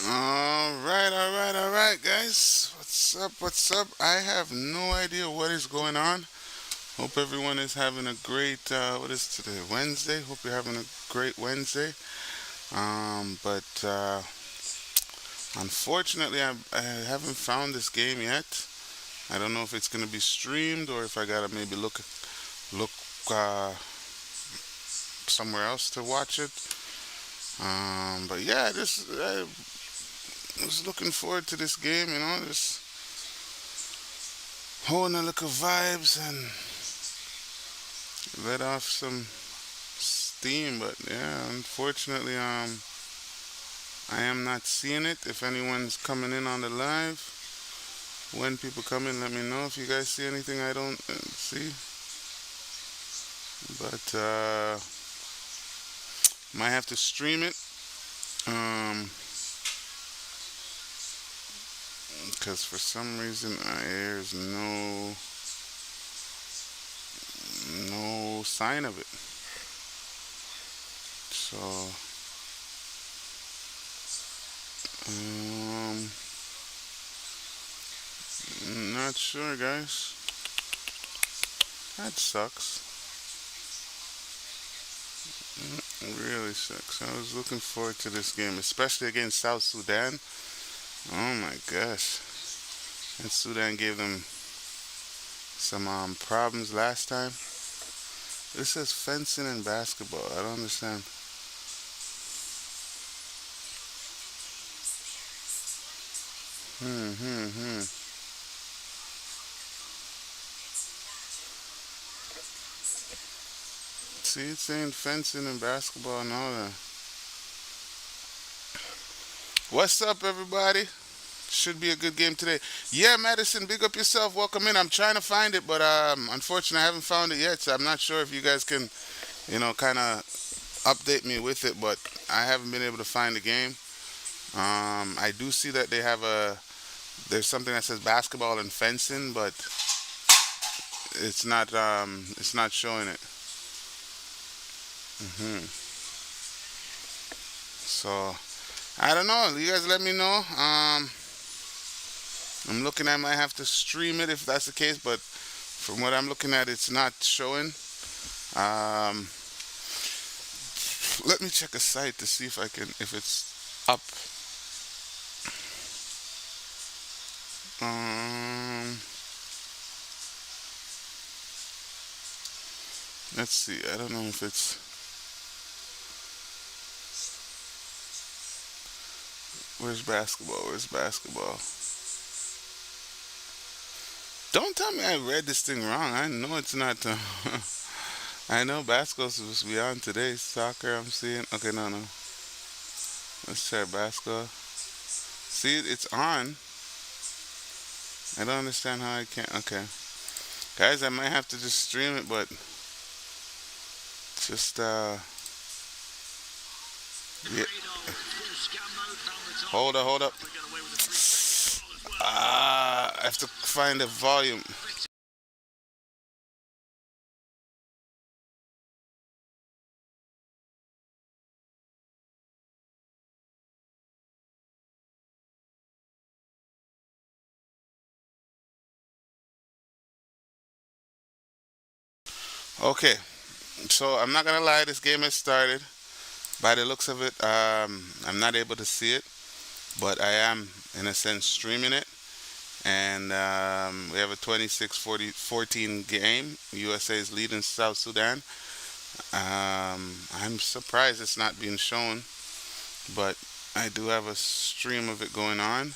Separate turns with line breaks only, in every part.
All right, guys. What's up? What's up? I have no idea what is going on. Hope everyone is having a great, what is today? Wednesday. Hope you're having a great Wednesday. But unfortunately, I haven't found this game yet. I don't know if it's going to be streamed or if I gotta maybe look uh, somewhere else to watch it. But yeah, I was looking forward to this game. Just whole a look of vibes and let off some steam. But yeah, unfortunately, I am not seeing it. If anyone's coming in on the live, when people come in, let me know if you guys see anything I don't see. But might have to stream it. Because for some reason there's no sign of it. So um, not sure, guys. That sucks. Really sucks. I was looking forward to this game, especially against South Sudan. Oh my gosh. And Sudan gave them some problems last time. This says fencing and basketball. I don't understand. Hmm. See, it's saying fencing and basketball and all that. What's up, everybody? Should be a good game today. Yeah, Madison, big up yourself. Welcome in. I'm trying to find it, but unfortunately, I haven't found it yet. So I'm not sure if you guys can, kind of update me with it. But I haven't been able to find the game. I do see that there's something that says basketball and fencing, but it's not showing it. So I don't know. You guys let me know. I'm looking. I might have to stream it if that's the case, but from what I'm looking at, it's not showing. Um, Let me check a site to see if it's up. Um, let's see. I don't know if it's. Where's basketball? Where's basketball? Don't tell me I read this thing wrong. I know it's not. I know basketball's supposed to be on today. Soccer, I'm seeing. Okay, no. Let's try basketball. See, it's on. I don't understand how I can't. Okay. Guys, I might have to just stream it, but just, yeah. Hold up. I have to find the volume. Okay, so I'm not gonna lie, this game has started. By the looks of it, I'm not able to see it, but I am, in a sense, streaming it. And we have a 26-14 game. USA is leading South Sudan. I'm surprised it's not being shown, but I do have a stream of it going on.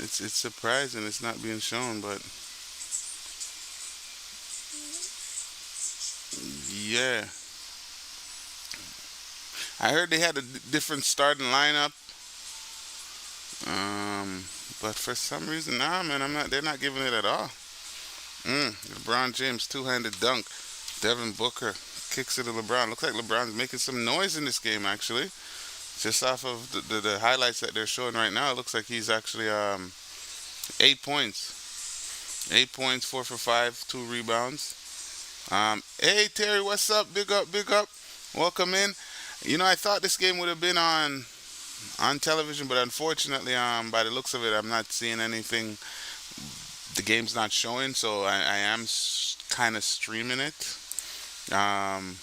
It's surprising it's not being shown, but yeah. I heard they had a different starting lineup, but for some reason, nah, man, I'm not. They're not giving it at all. LeBron James two-handed dunk. Devin Booker kicks it to LeBron. Looks like LeBron's making some noise in this game, actually. Just off of the highlights that they're showing right now, it looks like he's actually 8 points. 8 points, 4 for 5, 2 rebounds. Hey Terry, what's up? Big up, big up. Welcome in. I thought this game would have been on on television, but unfortunately, by the looks of it, I'm not seeing anything. The game's not showing, so I am kind of streaming it. Um,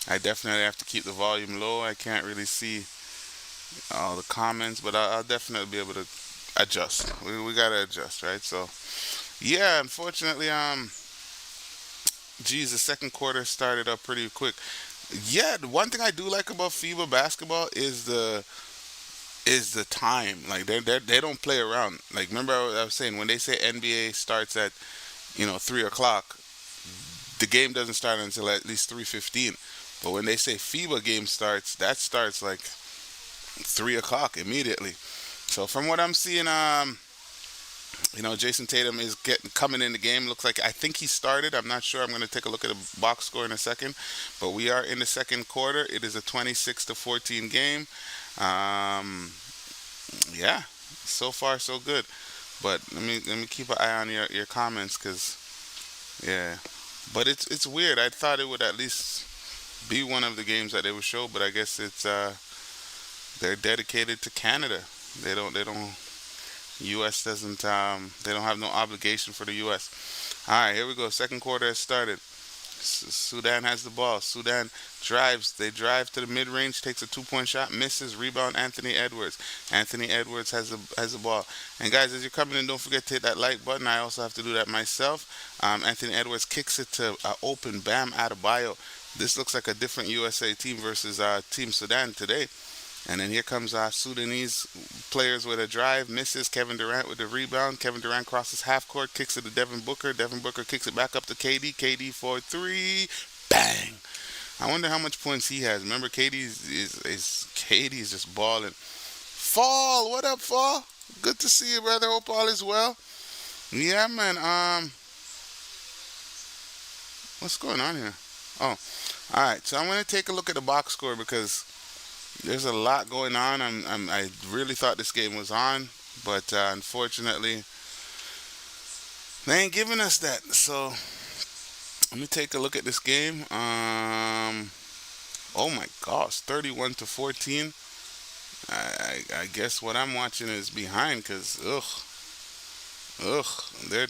I definitely have to keep the volume low. I can't really see all the comments, but I'll definitely be able to adjust. We gotta adjust, right? So yeah, unfortunately, geez, the second quarter started up pretty quick. Yeah, the one thing I do like about FIBA basketball is the time. Like they don't play around. Like remember I was saying when they say NBA starts at 3 o'clock, the game doesn't start until at least 3:15. But when they say FIBA game starts, that starts like 3 o'clock immediately. So from what I'm seeing, Jason Tatum is getting coming in the game. Looks like I think he started. I'm not sure. I'm going to take a look at the box score in a second. But we are in the second quarter. It is a 26-14 game. Um, yeah, so far so good. But let me keep an eye on your comments because yeah. But it's weird. I thought it would at least be one of the games that they would show, but I guess it's they're dedicated to Canada. They don't U.S. doesn't they don't have no obligation for the U.S. All right, here we go. Second quarter has started. Sudan has the ball. Sudan drives. They drive to the mid-range, takes a two-point shot, misses. Rebound. Anthony Edwards. Anthony Edwards has the ball. And guys, as you're coming in, don't forget to hit that like button. I also have to do that myself. Anthony Edwards kicks it to open Bam Adebayo. This looks like a different USA team versus Team Sudan today. And then here comes Sudanese players with a drive, misses. Kevin Durant with the rebound. Kevin Durant crosses half court, kicks it to Devin Booker. Devin Booker kicks it back up to KD. KD for three, bang! I wonder how much points he has. Remember, KD is just balling. Fall, what up, Fall? Good to see you, brother. Hope all is well. Yeah, man. What's going on here? Oh, all right. So I'm gonna take a look at the box score because there's a lot going on. I really thought this game was on, but unfortunately, they ain't giving us that. So let me take a look at this game. Oh my gosh, 31-14. I guess what I'm watching is behind because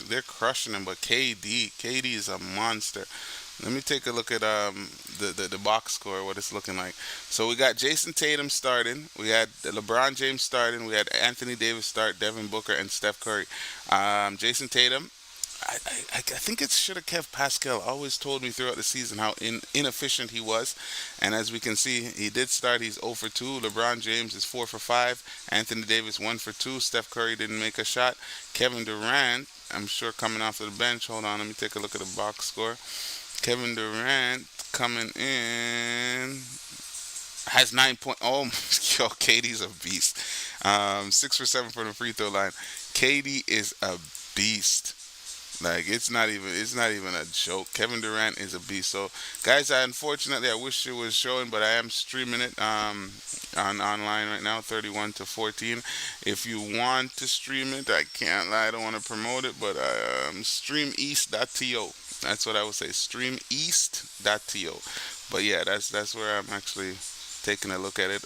they're crushing them. But KD is a monster. Let me take a look at the box score, what it's looking like. So we got Jason Tatum starting. We had LeBron James starting. We had Anthony Davis start, Devin Booker, and Steph Curry. Jason Tatum, I think it should have kept Pascal. Always told me throughout the season how inefficient he was. And as we can see, he did start. He's 0 for 2. LeBron James is 4 for 5. Anthony Davis 1 for 2. Steph Curry didn't make a shot. Kevin Durant, I'm sure coming off of the bench. Hold on, let me take a look at the box score. Kevin Durant coming in has 9 points. Oh, yo, KD's a beast. 6 for 7 from the free throw line. KD is a beast. Like it's not even a joke. Kevin Durant is a beast. So, guys, unfortunately I wish it was showing, but I am streaming it on online right now, 31-14. If you want to stream it, I can't lie, I don't want to promote it, but streameast.to. That's what I would say, streameast.to. But yeah, that's where I'm actually taking a look at it.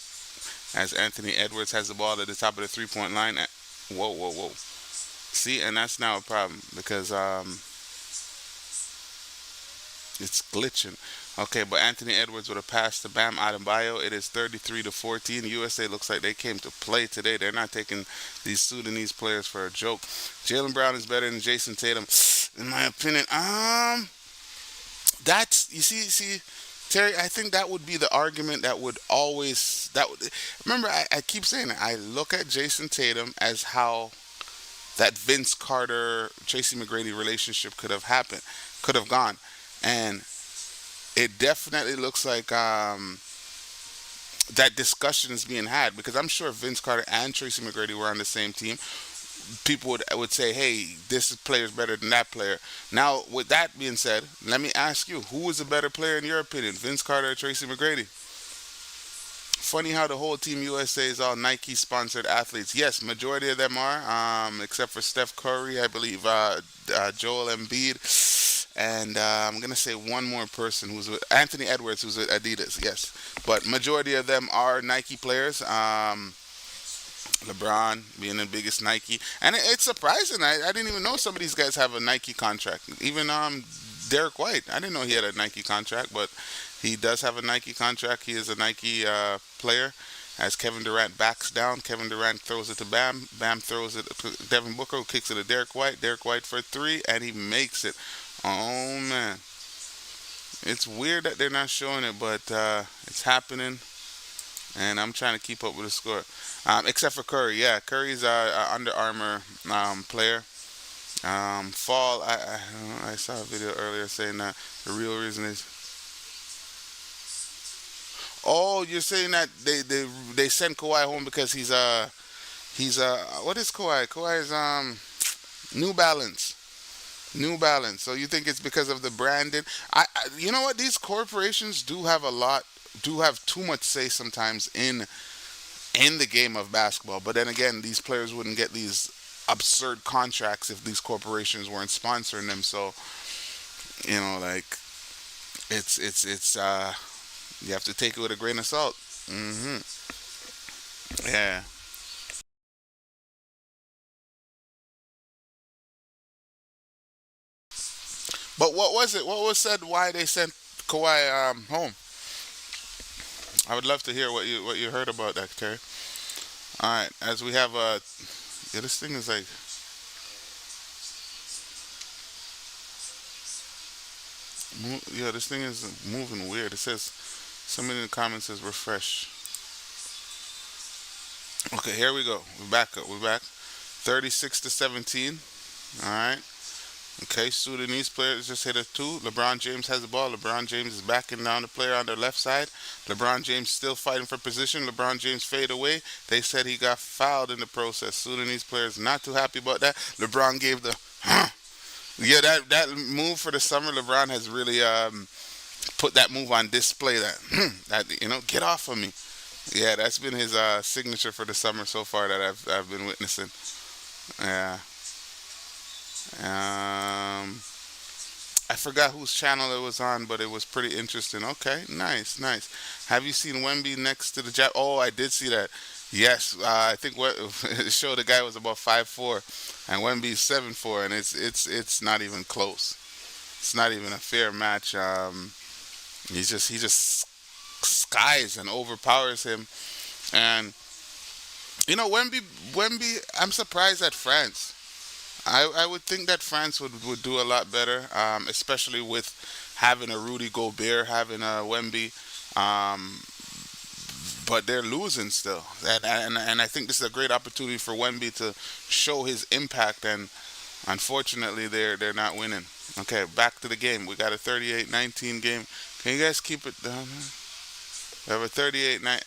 As Anthony Edwards has the ball at the top of the three-point line. Whoa. See, and that's now a problem because it's glitching. Okay, but Anthony Edwards with a pass to Bam Adebayo. It is 33-14. USA looks like they came to play today. They're not taking these Sudanese players for a joke. Jaylen Brown is better than Jason Tatum, in my opinion. That's you see, Terry. I think that would be the argument that would always Remember, I keep saying it. I look at Jason Tatum as how that Vince Carter Tracy McGrady relationship could have gone, and it definitely looks like that discussion is being had because I'm sure Vince Carter and Tracy McGrady were on the same team. People would say, "Hey, this player is better than that player." Now, with that being said, let me ask you: who is a better player in your opinion, Vince Carter or Tracy McGrady? Funny how the whole Team USA is all Nike sponsored athletes. Yes, majority of them are, except for Steph Curry, I believe, Joel Embiid, and I'm gonna say one more person who's with Anthony Edwards, who's with Adidas. Yes, but majority of them are Nike players. LeBron being the biggest Nike, and it's surprising. I didn't even know some of these guys have a Nike contract. Even Derek White, I didn't know he had a Nike contract, but he does have a Nike contract. He is a Nike player. As Kevin Durant backs down, Kevin Durant throws it to Bam. Bam throws it to Devin Booker, who kicks it to Derek White. Derek White for three, and he makes it. Oh man, it's weird that they're not showing it, but it's happening, and I'm trying to keep up with the score. Except for Curry, yeah, Curry's a Under Armour player. Fall, I saw a video earlier saying that the real reason is. Oh, you're saying that they sent Kawhi home because he's what is Kawhi? Kawhi is New Balance. New Balance. So you think it's because of the branding? You know what? These corporations do have too much say sometimes in the game of basketball. But then again, these players wouldn't get these absurd contracts if these corporations weren't sponsoring them. So like it's you have to take it with a grain of salt. Yeah. But what was it? What was said? Why they sent Kawhi home? I would love to hear what you heard about that, Terry. All right, as we have yeah, this thing is like yeah, this thing is moving weird. It says somebody in the comments says refresh. Okay, here we go. We're back up. We're back. 36-17. All right. Okay, Sudanese players just hit a two. LeBron James has the ball. LeBron James is backing down the player on the left side. LeBron James still fighting for position. LeBron James fade away. They said he got fouled in the process. Sudanese players not too happy about that. LeBron gave the yeah, that move for the summer. LeBron has really put that move on display. That get off of me. Yeah, that's been his signature for the summer so far that I've been witnessing. Yeah. I forgot whose channel it was on, but it was pretty interesting. Okay, nice, nice. Have you seen Wemby next to the Jap? Oh, I did see that. Yes, I think what it showed the guy was about 5'4", and Wemby's 7'4", and it's not even close. It's not even a fair match. He just skies and overpowers him, and Wemby. I'm surprised at France. I would think that France would do a lot better, especially with having a Rudy Gobert, having a Wemby, but they're losing still. And I think this is a great opportunity for Wemby to show his impact, and unfortunately they're not winning. Okay, back to the game. We got a 38-19 game. Can you guys keep it down? We have a 38-9.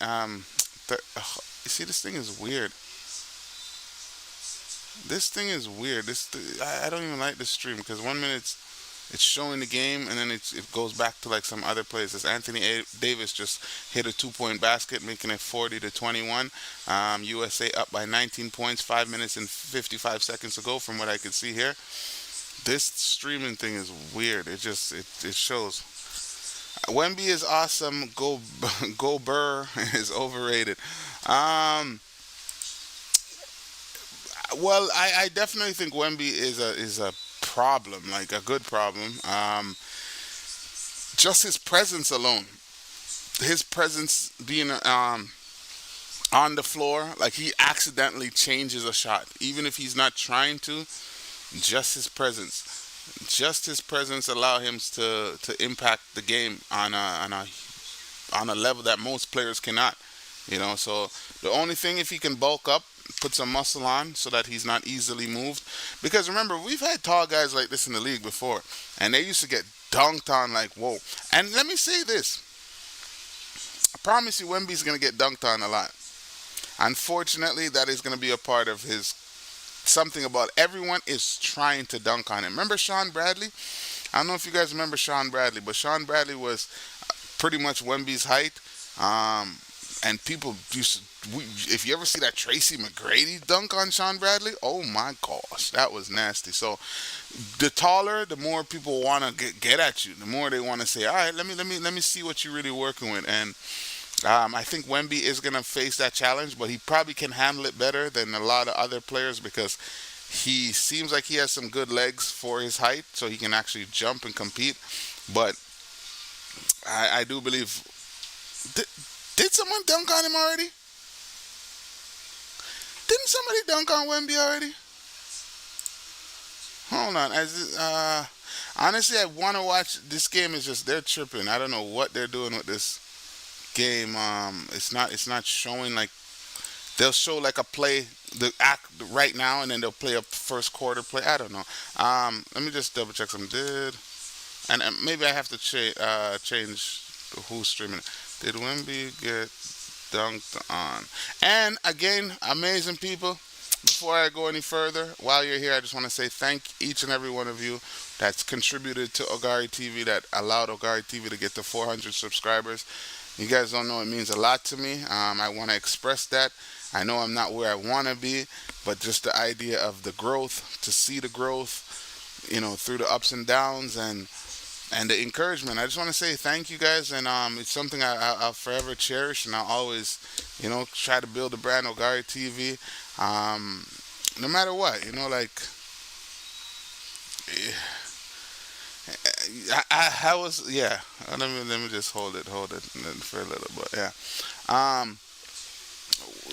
You see, this thing is weird. This thing is weird. I don't even like this stream because 1 minute it's showing the game and then it goes back to like some other places. Anthony Davis just hit a 2-point basket, making it 40-21. USA up by 19 points. 5 minutes and 55 seconds to go, from what I can see here. This streaming thing is weird. It shows. Wemby is awesome. Go Burr is overrated. Well, I definitely think Wemby is a problem, like a good problem. Just his presence alone, his presence being on the floor, like he accidentally changes a shot, even if he's not trying to. Just his presence allow him to impact the game on a level that most players cannot. So the only thing, if he can bulk up, put some muscle on so that he's not easily moved. Because remember, we've had tall guys like this in the league before, and they used to get dunked on like, whoa. And let me say this. I promise you Wemby's going to get dunked on a lot. Unfortunately, that is going to be a part of his something about everyone is trying to dunk on him. Remember Sean Bradley? I don't know if you guys remember Sean Bradley, but Sean Bradley was pretty much Wemby's height. And people used to if you ever see that Tracy McGrady dunk on Sean Bradley, oh my gosh, that was nasty. So the taller, the more people want to get at you. The more they want to say, all right, let me see what you're really working with. And I think Wemby is gonna face that challenge, but he probably can handle it better than a lot of other players because he seems like he has some good legs for his height, so he can actually jump and compete. But I do believe. Did, did someone dunk on him already? Didn't somebody dunk on Wemby already? Hold on. Honestly, I want to watch this game. Is just they're tripping. I don't know what they're doing with this game. It's not showing like they'll show like a play the act right now, and then they'll play a first quarter play. I don't know. Let me just double check some. And maybe I have to change who's streaming it. Did Wemby get dunked on? And again, amazing people. Before I go any further, while you're here, I just want to say thank each and every one of you that's contributed to Ogary TV, that allowed Ogary TV to get to 400 subscribers. You guys don't know, it means a lot to me. I want to express that. I know I'm not where I want to be, but just the idea of the growth, to see the growth, through the ups and downs and the encouragement. I just want to say thank you guys, and it's something I'll forever cherish, and I'll always, try to build a brand, Ogary TV, no matter what, I was, yeah. Let me just hold it for a little bit, yeah.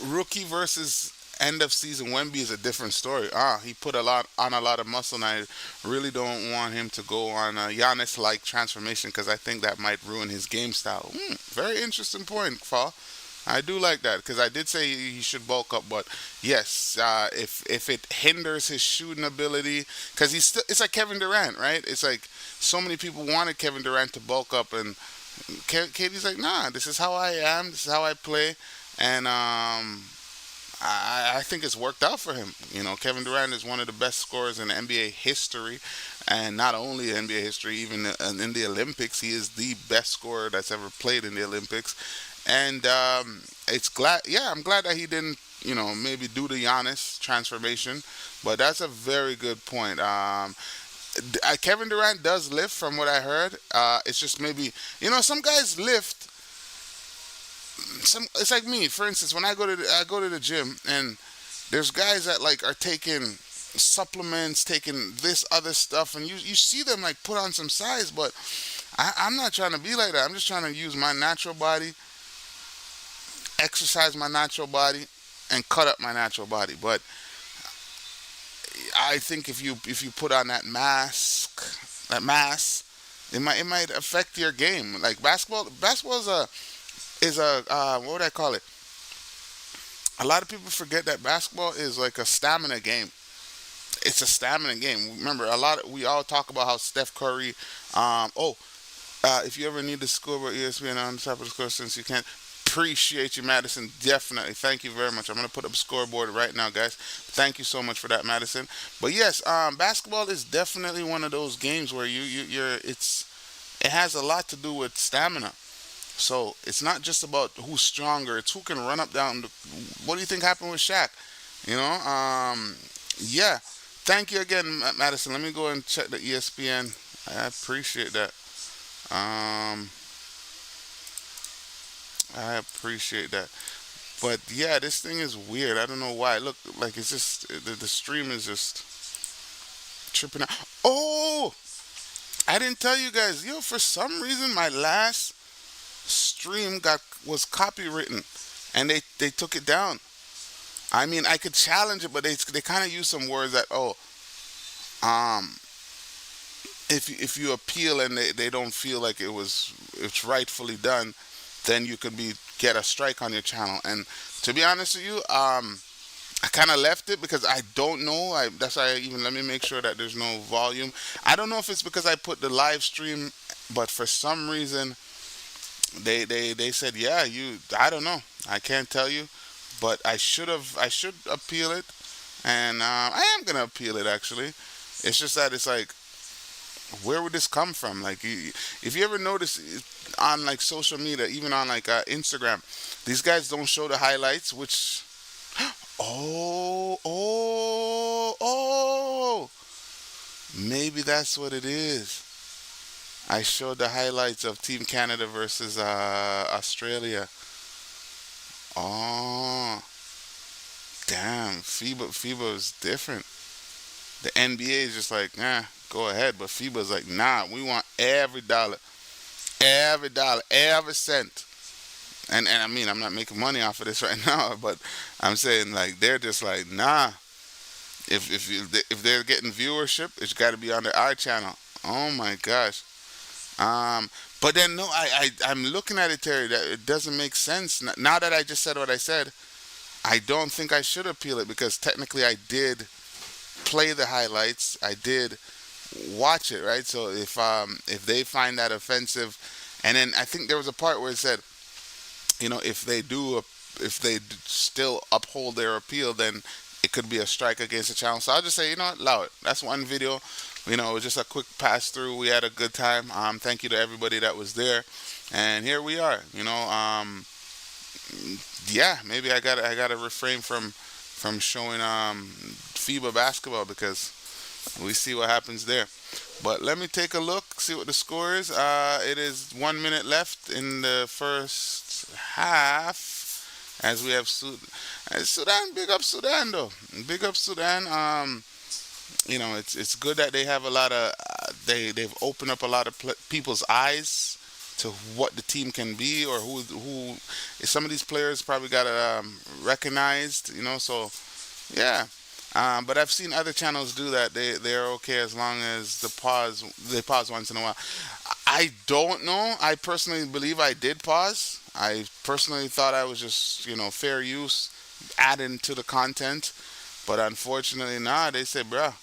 Rookie versus end of season Wemby is a different story. He put a lot of muscle, and I really don't want him to go on a Giannis-like transformation because I think that might ruin his game style. Very interesting point, Fall. I do like that because I did say he should bulk up, but yes, if it hinders his shooting ability, because it's like Kevin Durant, right? It's like so many people wanted Kevin Durant to bulk up, and KD's like, nah, this is how I am, this is how I play, and I think it's worked out for him. Kevin Durant is one of the best scorers in NBA history, and not only NBA history, even in the Olympics, he is the best scorer that's ever played in the Olympics. And I'm glad that he didn't, maybe do the Giannis transformation. But that's a very good point. Kevin Durant does lift, from what I heard. It's just maybe, some guys lift. It's like me, for instance, when I go to the gym, and there's guys that like are taking supplements, taking this other stuff, and you see them like put on some size, but I'm not trying to be like that. I'm just trying to use my natural body, exercise my natural body, and cut up my natural body. But I think if you put on that mass, it might affect your game. Like basketball is a what would I call it? A lot of people forget that basketball is like a stamina game. It's a stamina game. Remember, we all talk about how Steph Curry. If you ever need the scoreboard, ESPN on top of the score, since you can't. Appreciate you, Madison. Definitely. Thank you very much. I'm going to put up a scoreboard right now, guys. Thank you so much for that, Madison. But yes, basketball is definitely one of those games where it has a lot to do with stamina. So it's not just about who's stronger. It's who can run up down. What do you think happened with Shaq? Yeah. Thank you again, Madison. Let me go and check the ESPN. I appreciate that. I appreciate that. But yeah, this thing is weird. I don't know why. Look, like it's just the stream is just tripping out. Oh, I didn't tell you guys. For some reason my last stream was copywritten, and they took it down. I mean, I could challenge it, but they kind of use some words that if you appeal and they don't feel like it's rightfully done, then you could get a strike on your channel. And to be honest with you, I kind of left it because I don't know. That's why let me make sure that there's no volume. I don't know if it's because I put the live stream, but for some reason they said, yeah, I don't know. I can't tell you, but I should appeal it, and I am gonna appeal it actually. It's just that it's like where would this come from? Like, if you ever notice on like social media, even on like Instagram, these guys don't show the highlights, which oh, maybe that's what it is. I showed the highlights of Team Canada versus Australia. Oh, damn, FIBA is different. The NBA is just like, go ahead, but FIBA's like, nah, we want every dollar, every cent. And I mean, I'm not making money off of this right now, but I'm saying like they're just like, nah. If they're getting viewership, it's got to be on our channel. Oh my gosh. Um, but then no, I'm looking at it, Terry. That it doesn't make sense. Now that I just said what I said, I don't think I should appeal it because technically I did play the highlights. I did watch it, right? So if they find that offensive, and then I think there was a part where it said, if still uphold their appeal, then it could be a strike against the channel. So I'll just say, allow it. That's one video. It was just a quick pass through. We had a good time. Thank you to everybody that was there, and here we are. Yeah, maybe I gotta refrain from showing FIBA basketball because we see what happens there. But let me take a look, see what the score is. It is 1 minute left in the first half, as we have Sudan. Big up Sudan, though. Big up Sudan. It's good that they have a lot of they've opened up a lot of people's eyes to what the team can be, or who some of these players probably got recognized. So yeah. But I've seen other channels do that. They're okay as long as they pause once in a while. I don't know. I personally believe I did pause. I personally thought I was just fair use, adding to the content. But unfortunately, nah. They say, bruh.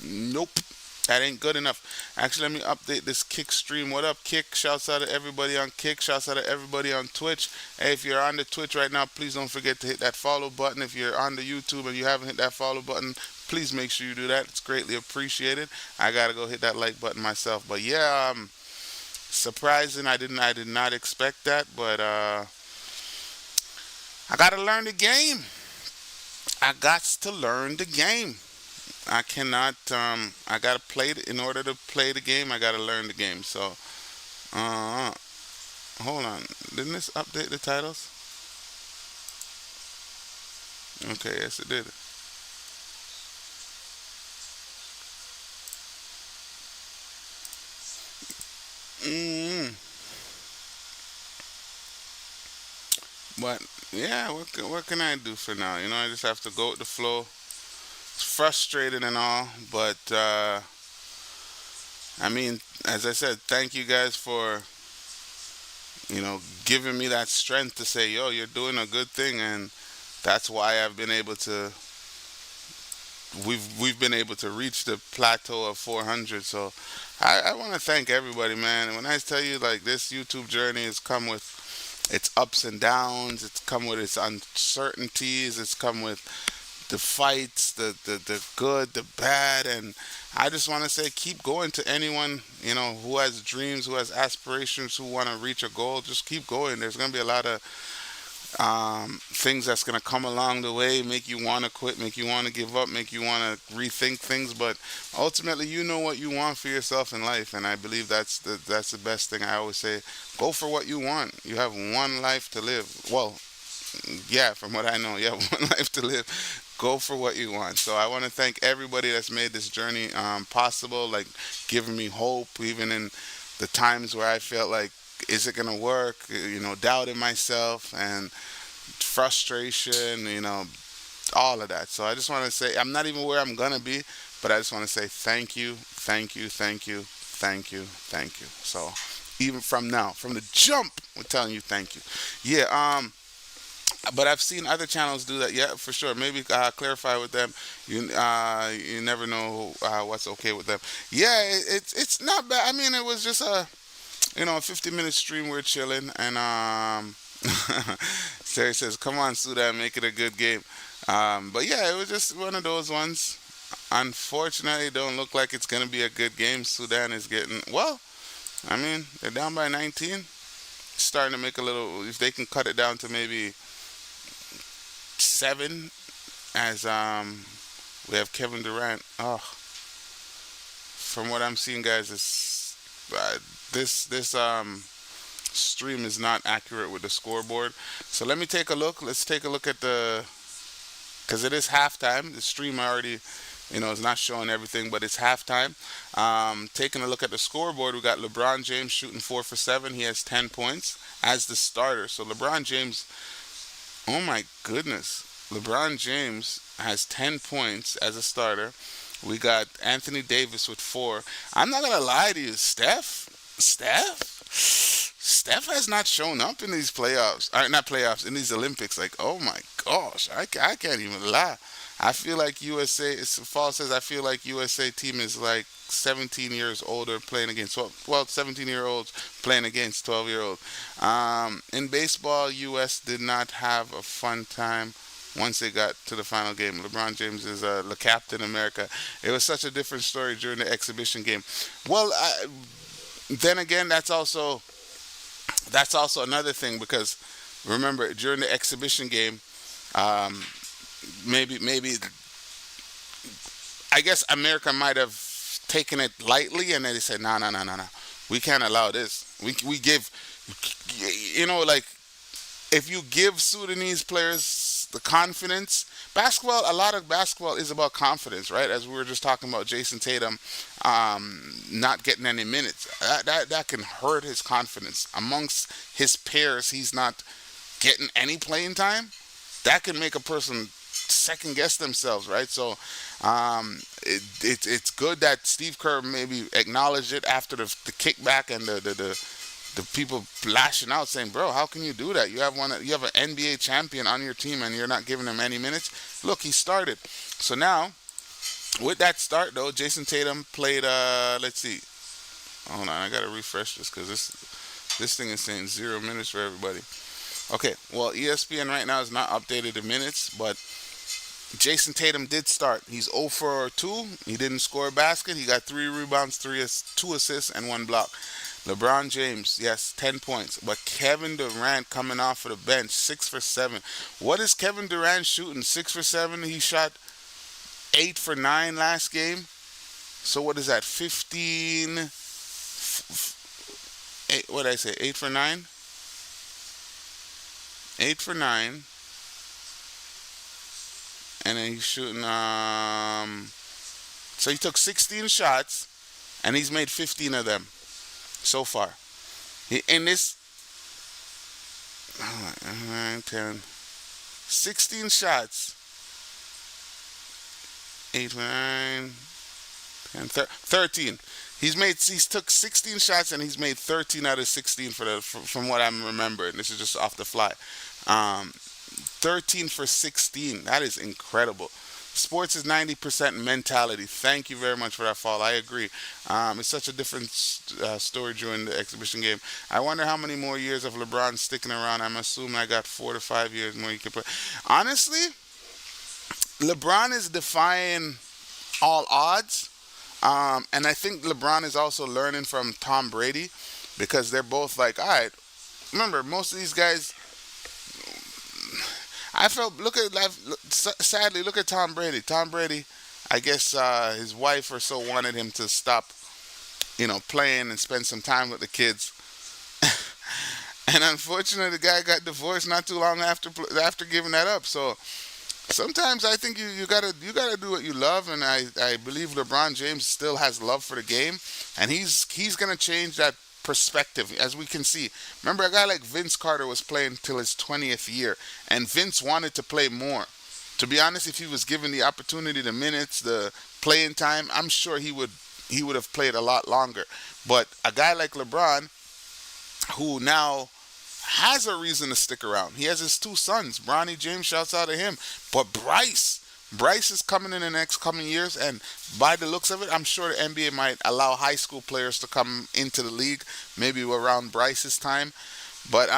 Nope. That ain't good enough. Actually, let me update this Kick stream. What up, Kick? Shouts out to everybody on Kick. Shouts out to everybody on Twitch. Hey, if you're on the Twitch right now, please don't forget to hit that follow button. If you're on the YouTube and you haven't hit that follow button, please make sure you do that. It's greatly appreciated. I gotta go hit that like button myself. But yeah, surprising. I did not expect that, but I gotta learn the game. I got to learn the game. I cannot. I gotta play it in order to play the game. I gotta learn the game. So, hold on. Didn't this update the titles? Okay, yes it did. mm But yeah, what can I do for now? I just have to go with the flow. It's frustrating and all, but I mean, as I said, thank you guys for giving me that strength to say, yo, you're doing a good thing, and that's why we've been able to reach the plateau of 400. So I want to thank everybody, man. And when I tell you, like, this YouTube journey has come with its ups and downs, it's come with its uncertainties, it's come with the fights, the good, the bad, and I just want to say keep going to anyone who has dreams, who has aspirations, who want to reach a goal. Just keep going. There's gonna be a lot of things that's gonna come along the way, make you want to quit, make you want to give up, make you want to rethink things. But ultimately, you know what you want for yourself in life, and I believe that's the best thing. I always say, go for what you want. You have one life to live. Well, yeah, from what I know, you have one life to live. Go for what you want. So I want to thank everybody that's made this journey possible, like giving me hope, even in the times where I felt like, is it gonna work? Doubting myself and frustration, all of that. So I just want to say, I'm not even where I'm gonna be, but I just want to say thank you, thank you, thank you, thank you, thank you. So even from now, from the jump, we're telling you thank you. Yeah. But I've seen other channels do that. Yeah, for sure. Maybe clarify with them. You never know what's okay with them. Yeah, it's not bad. I mean, it was just a 50-minute stream. We're chilling, and Terry says, "Come on, Sudan, make it a good game." But yeah, it was just one of those ones. Unfortunately, don't look like it's going to be a good game. Sudan is getting, well, I mean, they're down by 19. Starting to make a little, if they can cut it down to maybe 7, as we have Kevin Durant. Oh, from what I'm seeing, guys, this stream is not accurate with the scoreboard. So let me take a look. Let's take a look at the, because it is halftime. The stream already, is not showing everything, but it's halftime. Taking a look at the scoreboard, we got LeBron James shooting 4 for 7. He has 10 points as the starter. So LeBron James, oh my goodness, LeBron James has 10 points as a starter. We got Anthony Davis with 4. I'm not gonna lie to you, Steph has not shown up in these playoffs. Not playoffs, in these Olympics. Like, oh my gosh, I can't even lie. I feel like USA. Fall says I feel like USA team is like 17 years older playing against 17-year-olds playing against 12-year-olds. In baseball, US did not have a fun time once they got to the final game. LeBron James is the Captain America. It was such a different story during the exhibition game. Well, then again, that's also another thing, because remember during the exhibition game, maybe I guess America might have taken it lightly, and then they said, no, no, no, no, no, we can't allow this. We give, like, if you give Sudanese players the confidence, a lot of basketball is about confidence, right? As we were just talking about Jason Tatum not getting any minutes. That can hurt his confidence. Amongst his peers, he's not getting any playing time. That can make a person second guess themselves, right? So it's good that Steve Kerr maybe acknowledged it after the kickback and the people lashing out saying, bro, how can you do that? You have an NBA champion on your team and you're not giving him any minutes. Look, he started. So now, with that start though, Jason Tatum played, let's see. Hold on, I gotta refresh this because this thing is saying 0 minutes for everybody. Okay, well, ESPN right now is not updated the minutes, but Jason Tatum did start. He's 0 for 2. He didn't score a basket. He got 3 rebounds, 2 assists, and 1 block. LeBron James, yes, 10 points. But Kevin Durant coming off of the bench, 6 for 7. What is Kevin Durant shooting? 6 for 7. He shot 8 for 9 last game. So what is that? 15. 8, what did I say? 8 for 9? 8 for 9. And then he's shooting, so he took 16 shots, and he's made 15 of them so far. In this, 9, 10, 16 shots, 8, 9, 10, 13. He's took 16 shots and he's made 13 out of 16 from what I'm remembering. This is just off the fly. 13 for 16. That is incredible. Sports is 90% mentality. Thank you very much for that, Fall. I agree. It's such a different story during the exhibition game. I wonder how many more years of LeBron sticking around. I'm assuming I got 4 to 5 years more he can play. Honestly, LeBron is defying all odds. And I think LeBron is also learning from Tom Brady, because they're both like, all right, remember, most of these guys, sadly, look at Tom Brady. Tom Brady, I guess his wife or so wanted him to stop, playing and spend some time with the kids. And unfortunately, the guy got divorced not too long after giving that up. So sometimes I think you gotta do what you love, and I believe LeBron James still has love for the game, and he's gonna change that perspective, as we can see. Remember, a guy like Vince Carter was playing till his 20th year, and Vince wanted to play more. To be honest, if he was given the opportunity, the minutes, the playing time, I'm sure he would have played a lot longer. But a guy like LeBron, who now has a reason to stick around. He has his 2 sons. Bronny James, shouts out to him. But Bryce is coming in the next coming years, and by the looks of it, I'm sure the NBA might allow high school players to come into the league, maybe around Bryce's time. But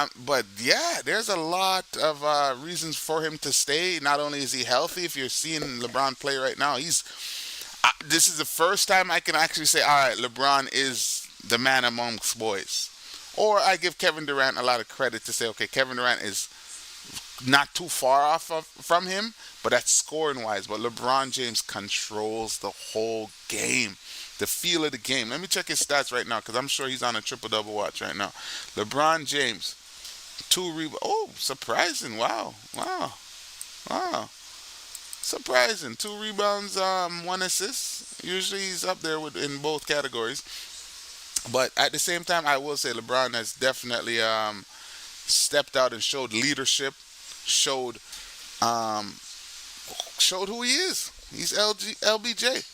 yeah, there's a lot of reasons for him to stay. Not only is he healthy, if you're seeing LeBron play right now, This is the first time I can actually say, all right, LeBron is the man amongst boys. Or I give Kevin Durant a lot of credit to say, okay, Kevin Durant is not too far off from him, but that's scoring wise. But LeBron James controls the whole game, the feel of the game. Let me check his stats right now because I'm sure he's on a triple double watch right now. LeBron James, two rebounds. Oh, surprising! Wow, wow, wow. Surprising. Two rebounds, one assist. Usually he's up there with in both categories. But at the same time, I will say LeBron has definitely stepped out and showed leadership, showed um, showed who he is. He's LBJ.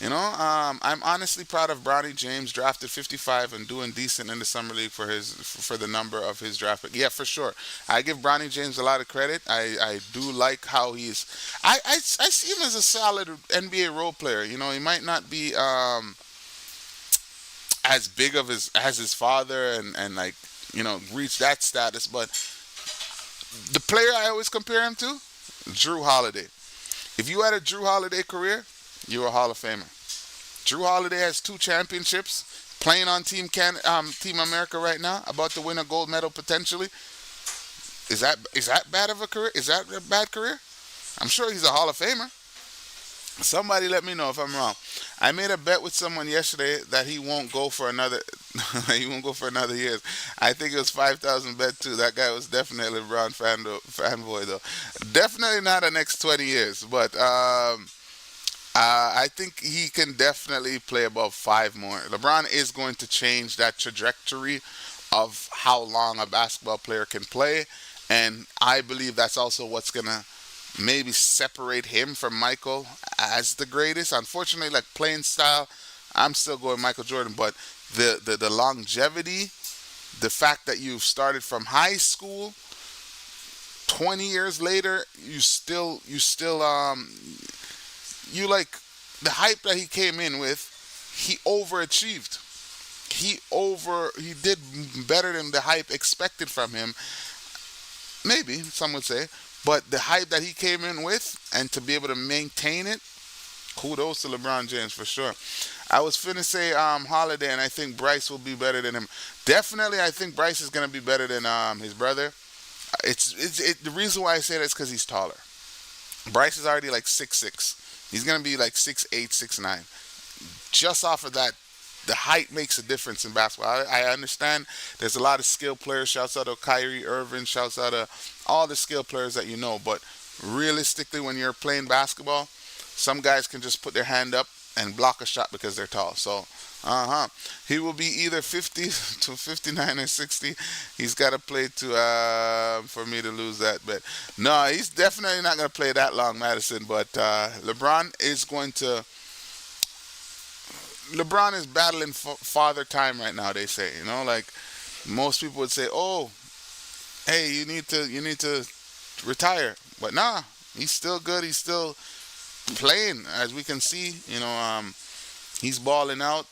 I'm honestly proud of Bronny James, drafted 55 and doing decent in the summer league for the number of his draft pick. Yeah, for sure. I give Bronny James a lot of credit. I do like how he's. I see him as a solid NBA role player. He might not be as big of his as his father and like reach that status, but the player I always compare him to, Drew Holiday. If you had a Drew Holiday career, you're a Hall of Famer. Drew Holiday has two championships, playing on Team America right now, about to win a gold medal potentially. Is that bad of a career? Is that a bad career? I'm sure he's a Hall of Famer. Somebody let me know if I'm wrong. I made a bet with someone yesterday that he won't go for another. He won't go for another year. I think it was 5,000 bet too. That guy was definitely a LeBron fanboy though. Definitely not the next 20 years, but I think he can definitely play about five more. LeBron is going to change that trajectory of how long a basketball player can play, and I believe that's also what's gonna maybe separate him from Michael as the greatest. Unfortunately, like playing style, I'm still going Michael Jordan, but the longevity, the fact that you've started from high school, 20 years later, you like the hype that he came in with, he overachieved. He did better than the hype expected from him. Maybe some would say, but the hype that he came in with, and to be able to maintain it, kudos to LeBron James for sure. I was finna say Holiday, and I think Bryce will be better than him. Definitely, I think Bryce is gonna be better than his brother. The reason why I say that is because he's taller. Bryce is already like 6'6". He's gonna be like 6'8", 6'9". Just off of that, the height makes a difference in basketball. I understand there's a lot of skilled players. Shouts out to Kyrie Irving. Shouts out to all the skilled players that you know. But realistically, when you're playing basketball, some guys can just put their hand up and block a shot because they're tall. So, he will be either 50 to 59 or 60. He's got to play to for me to lose that bet. No, he's definitely not going to play that long, Madison. But LeBron is battling father time right now. They say, like most people would say, "Oh, hey, you need to retire," but nah, he's still good. He's still playing, as we can see. He's balling out.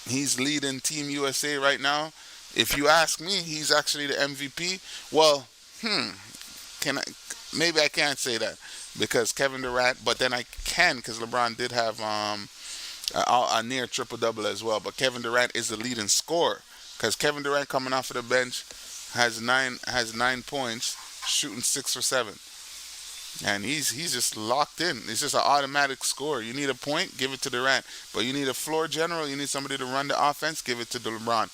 He's leading Team USA right now. If you ask me, he's actually the MVP. Well, can I? Maybe I can't say that because Kevin Durant, but then I can because LeBron did have a near triple double as well. But Kevin Durant is the leading scorer because Kevin Durant coming off of the bench has nine points, shooting 6 for 7, and he's just locked in. It's just an automatic score. You need a point, give it to Durant. But you need a floor general. You need somebody to run the offense, give it to LeBron.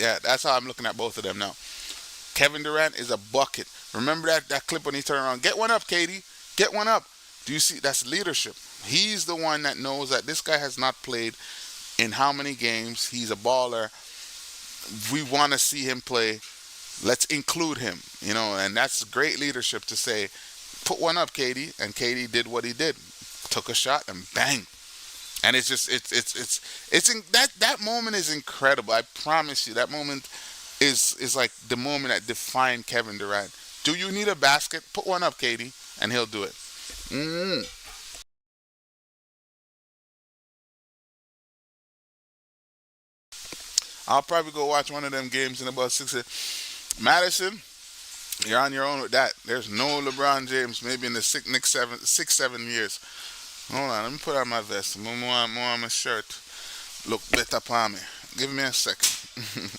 Yeah, that's how I'm looking at both of them now. Kevin Durant is a bucket. Remember that clip when he turned around? Get one up, Katie. Get one up. Do you see? That's leadership. He's the one that knows that this guy has not played in how many games. He's a baller. We want to see him play. Let's include him, and that's great leadership to say, put one up, Katie. And Katie did what he did. Took a shot and bang. And it's just, that moment is incredible. I promise you, that moment is like the moment that defined Kevin Durant. Do you need a basket? Put one up, Katie, and he'll do it. Mm. I'll probably go watch one of them games in about 6. Madison, you're on your own with that. There's no LeBron James maybe in the next 6, 7 years. Hold on, let me put on my vest. More on my shirt. Look better upon me. Give me a second.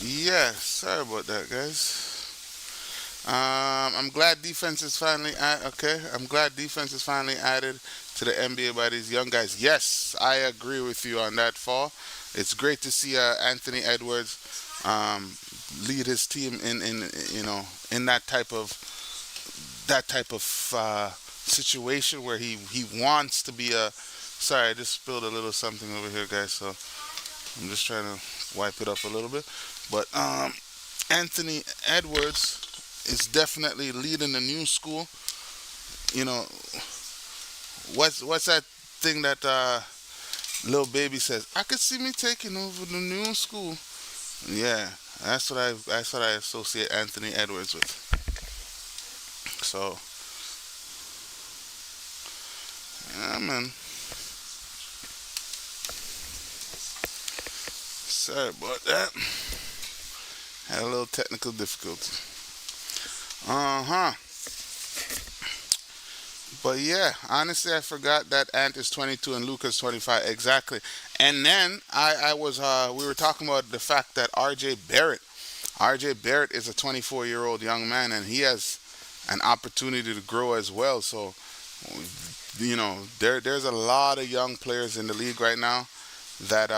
Yeah, sorry about that, guys. I'm glad defense is finally okay. I'm glad defense is finally added to the NBA by these young guys. Yes, I agree with you on that fall. It's great to see Anthony Edwards um, lead his team in in that type of situation where he wants to be a. Sorry, I just spilled a little something over here, guys. So I'm just trying to wipe it up a little bit. But Anthony Edwards is definitely leading the new school. You know, what's that thing that little baby says? I could see me taking over the new school. Yeah, that's what I associate Anthony Edwards with. So, yeah, man. Sorry about that. Had a little technical difficulty. Uh huh. But yeah, honestly, I forgot that Ant is 22 and Luca's 25 exactly. And then we were talking about the fact that RJ Barrett is a 24-year-old young man, and he has an opportunity to grow as well. So, there's a lot of young players in the league right now that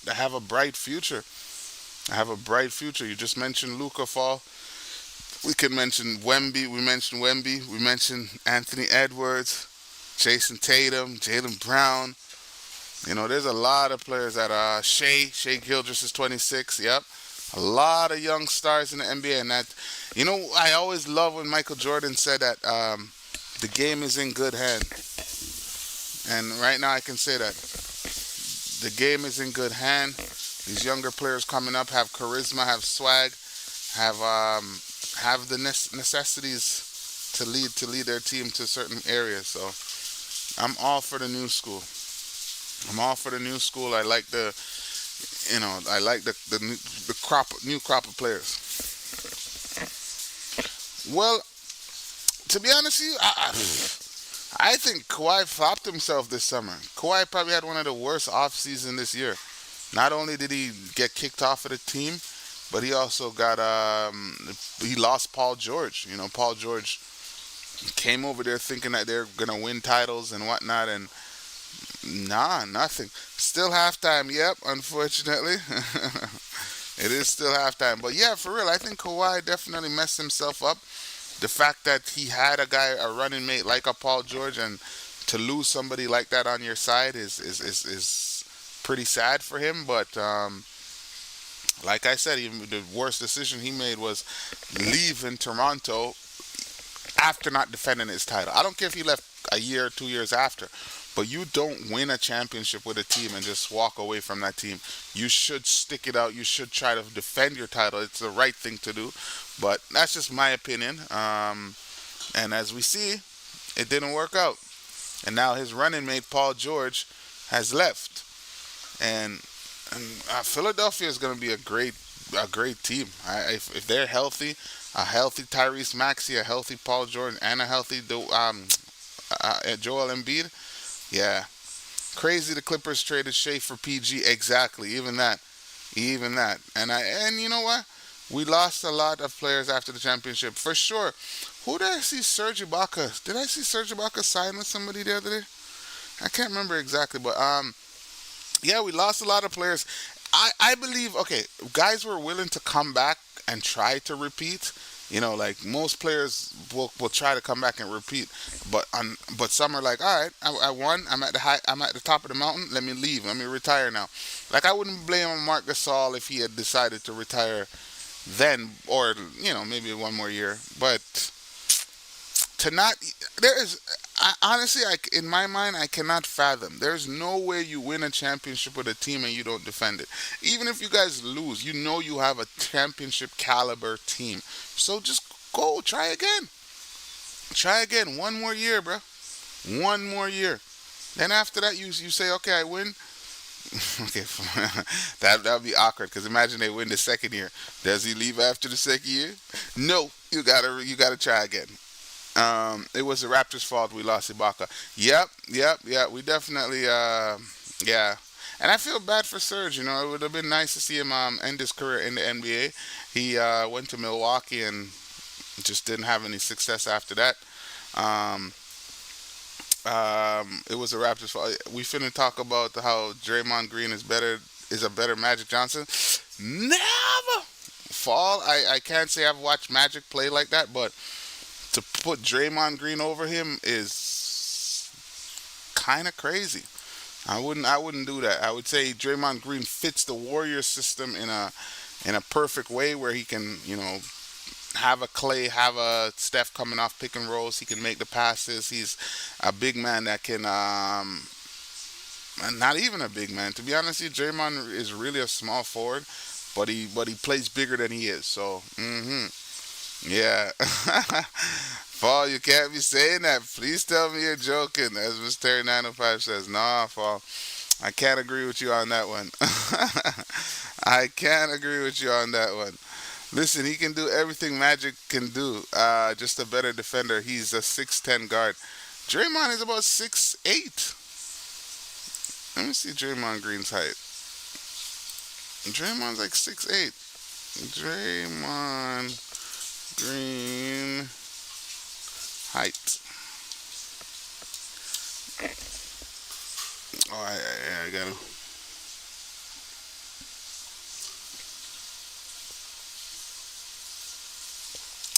that have a bright future. Have a bright future. You just mentioned Luca Fall. We could mention Wemby. We mentioned Wemby. We mentioned Anthony Edwards, Jason Tatum, Jalen Brown. There's a lot of players that Shea Gildress is 26. Yep, a lot of young stars in the NBA, and that I always love when Michael Jordan said that the game is in good hand, and right now I can say that the game is in good hand. These younger players coming up have charisma, have swag, have the necessities to lead their team to certain areas. So I'm all for the new school. I'm all for the new school. I like the new crop of players. Well, to be honest with you, I think Kawhi flopped himself this summer. Kawhi probably had one of the worst off season this year. Not only did he get kicked off of the team, but he also he lost Paul George. Paul George came over there thinking that they're gonna win titles and whatnot, and nah, nothing. Still halftime. Yep, unfortunately, it is still halftime. But yeah, for real, I think Kawhi definitely messed himself up. The fact that he had a running mate like a Paul George, and to lose somebody like that on your side is pretty sad for him. But like I said, even the worst decision he made was leave in Toronto after not defending his title. I don't care if he left a year, 2 years after. But you don't win a championship with a team and just walk away from that team. You should stick it out. You should try to defend your title. It's the right thing to do. But that's just my opinion. And as we see, it didn't work out. And now his running mate, Paul George, has left. And Philadelphia is going to be a great team. If they're healthy, a healthy Tyrese Maxey, a healthy Paul George, and a healthy Joel Embiid, yeah, crazy. The Clippers traded Shea for PG. Exactly, even that. And you know what? We lost a lot of players after the championship for sure. Who did I see? Serge Ibaka. Did I see Serge Ibaka sign with somebody the other day? I can't remember exactly, but yeah, we lost a lot of players. I believe, okay, guys were willing to come back and try to repeat. Like most players will try to come back and repeat, but some are like, all right, I won. I'm at the top of the mountain. Let me leave. Let me retire now. Like I wouldn't blame Marc Gasol if he had decided to retire then, or maybe one more year. But to not there is honestly, in my mind, I cannot fathom. There's no way you win a championship with a team and you don't defend it. Even if you guys lose, you have a championship caliber team. So just go try again, one more year, bro. One more year. Then after that, you say, okay, I win. Okay, that'd be awkward. Because imagine they win the second year. Does he leave after the second year? No, you gotta try again. It was the Raptors' fault we lost Ibaka. Yep. We definitely, yeah. And I feel bad for Serge. It would have been nice to see him end his career in the NBA. He went to Milwaukee and just didn't have any success after that. Um, it was the Raptors' fault. We finna talk about how Draymond Green is a better Magic Johnson. Never fall. I can't say I've watched Magic play like that, but to put Draymond Green over him is kind of crazy. I wouldn't do that. I would say Draymond Green fits the Warrior system in a perfect way where he can, have a Clay, have a Steph coming off pick and rolls. He can make the passes. He's a big man that can, and not even a big man. To be honest with you, Draymond is really a small forward, but he plays bigger than he is. So, yeah. Paul, you can't be saying that. Please tell me you're joking, as Mr. Terry 905 says. Nah, Paul, I can't agree with you on that one. I can't agree with you on that one. Listen, he can do everything Magic can do. Just a better defender. He's a 6'10" guard. Draymond is about 6'8". Let me see Draymond Green's height. Draymond's like 6'8". Draymond Green height. Oh, I got him.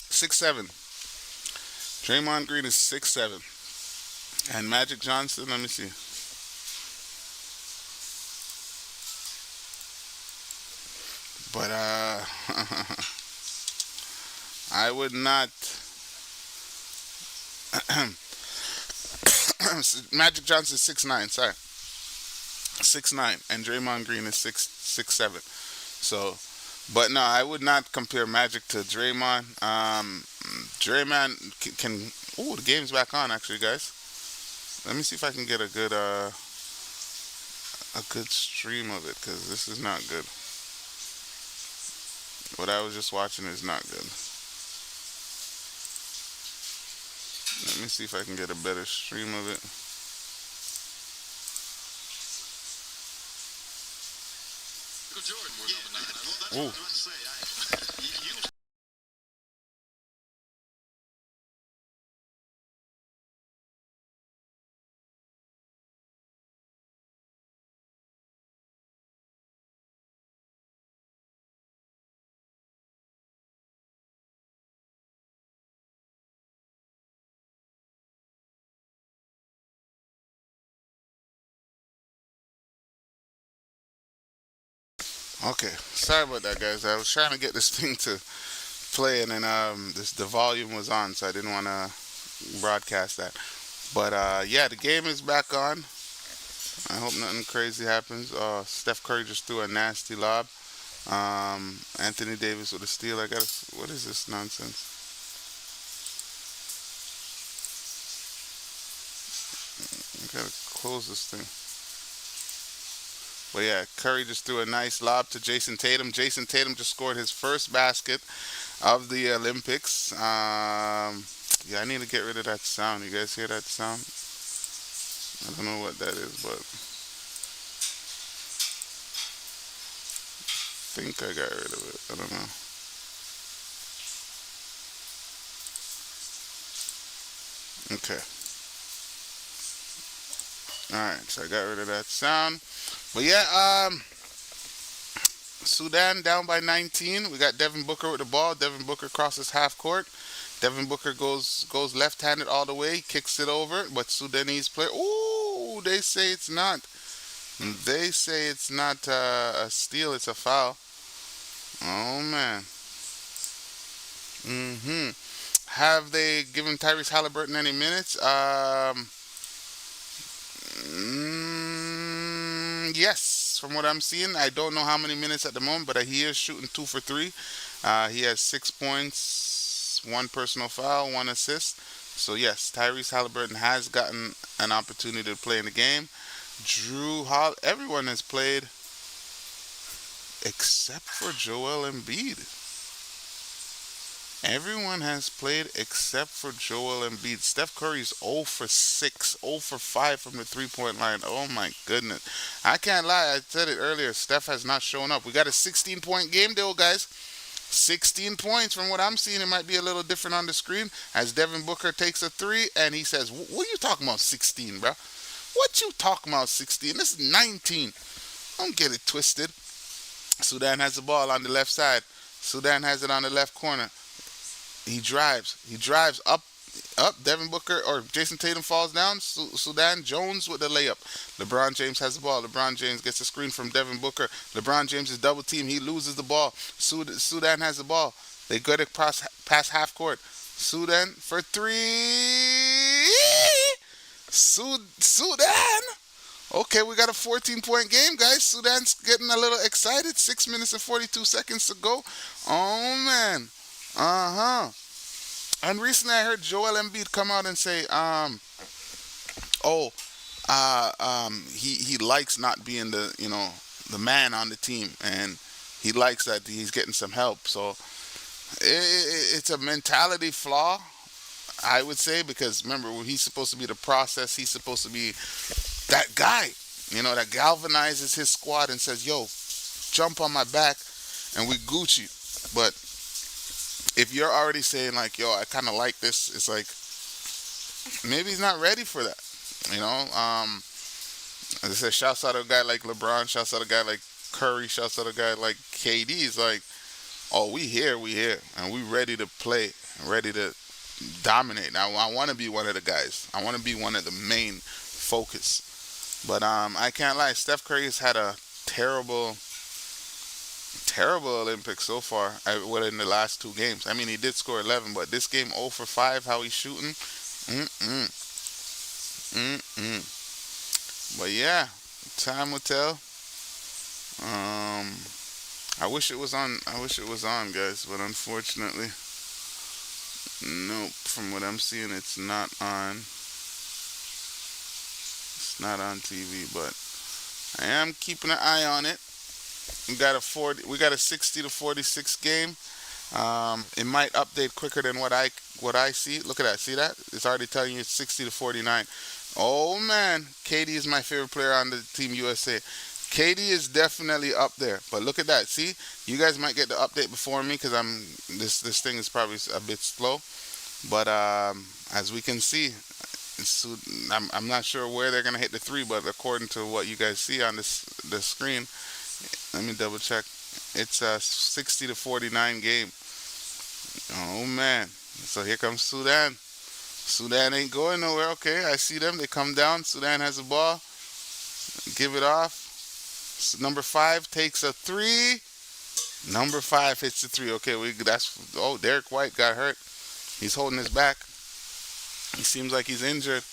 6'7". Draymond Green is 6'7". And Magic Johnson, let me see. But I would not. Magic Johnson is 6'9", sorry. 6'9", and Draymond Green is 6'7". So, but no, I would not compare Magic to Draymond. Draymond can. Oh, the game's back on, actually, guys. Let me see if I can get a good stream of it, because this is not good. What I was just watching is not good. Let me see if I can get a better stream of it. Ooh. Okay, sorry about that, guys. I was trying to get this thing to play, and then the volume was on, so I didn't want to broadcast that. But yeah, the game is back on. I hope nothing crazy happens. Steph Curry just threw a nasty lob. Anthony Davis with a steal. What is this nonsense? I gotta close this thing. But yeah, Curry just threw a nice lob to Jason Tatum. Jason Tatum just scored his first basket of the Olympics. Yeah, I need to get rid of that sound. You guys hear that sound? I don't know what that is, but I think I got rid of it. I don't know. Okay. Alright, so I got rid of that sound. But yeah, Sudan down by 19. We got Devin Booker with the ball. Devin Booker crosses half court. Devin Booker goes left-handed all the way, kicks it over, but Sudanese player. Ooh, they say it's not. They say it's not a steal, it's a foul. Oh man. Mhm. Have they given Tyrese Halliburton any minutes? Yes, from what I'm seeing, I don't know how many minutes at the moment, but he is shooting 2 for 3. He has 6 points, one personal foul, one assist. So yes, Tyrese Halliburton has gotten an opportunity to play in the game. Everyone has played except for Joel Embiid. Everyone has played except for Joel Embiid. Steph Curry's 0 for 6, 0 for 5 from the three-point line. Oh my goodness. I can't lie. I said it earlier. Steph has not shown up. We got a 16-point game though, guys. 16 points from what I'm seeing. It might be a little different on the screen as Devin Booker takes a three and he says, what are you talking about 16, bro? What you talking about 16? This is 19. Don't get it twisted. Sudan has the ball on the left side. Sudan has it on the left corner. He drives. He drives up. Devin Booker or Jason Tatum falls down. Sudan Jones with the layup. LeBron James has the ball. LeBron James gets a screen from Devin Booker. LeBron James is double team. He loses the ball. Sudan has the ball. They go to pass half court. Sudan for three. Sudan. Okay, we got a 14-point game, guys. Sudan's getting a little excited. 6 minutes and 42 seconds to go. Oh man. Uh huh. And recently I heard Joel Embiid come out and say, oh, he likes not being the man on the team, and he likes that he's getting some help. So it's a mentality flaw, I would say, because remember, he's supposed to be the process. He's supposed to be that guy, that galvanizes his squad and says, "Yo, jump on my back, and we Gucci." But if you're already saying like, "Yo, I kind of like this," it's like maybe he's not ready for that. As I said, shouts out to a guy like LeBron, shouts out to a guy like Curry, shouts out to a guy like KD. It's like, oh, we here, and we ready to play, ready to dominate. Now, I want to be one of the guys. I want to be one of the main focus. But I can't lie. Steph Curry has had a terrible Olympics so far. In the last 2 games. I mean, he did score 11, but this game 0 for 5. How he's shooting. Mm-mm. Mm-mm. But yeah, time will tell. I wish it was on. I wish it was on, guys. But unfortunately, nope. From what I'm seeing, it's not on. It's not on TV, but I am keeping an eye on it. We got a 60 to 46 game. It might update quicker than what I see. Look at that. See that? It's already telling you it's 60 to 49. Oh man, KD is my favorite player on the Team USA. KD is definitely up there. But look at that. See, you guys might get the update before me because this thing is probably a bit slow. But as we can see, I'm not sure where they're gonna hit the three, but according to what you guys see on the screen, let me double check. It's a 60 to 49 game. Oh man! So here comes Sudan. Sudan ain't going nowhere. Okay, I see them. They come down. Sudan has the ball. Give it off. Number 5 takes a three. Number 5 hits the three. Okay, Derek White got hurt. He's holding his back. He seems like he's injured.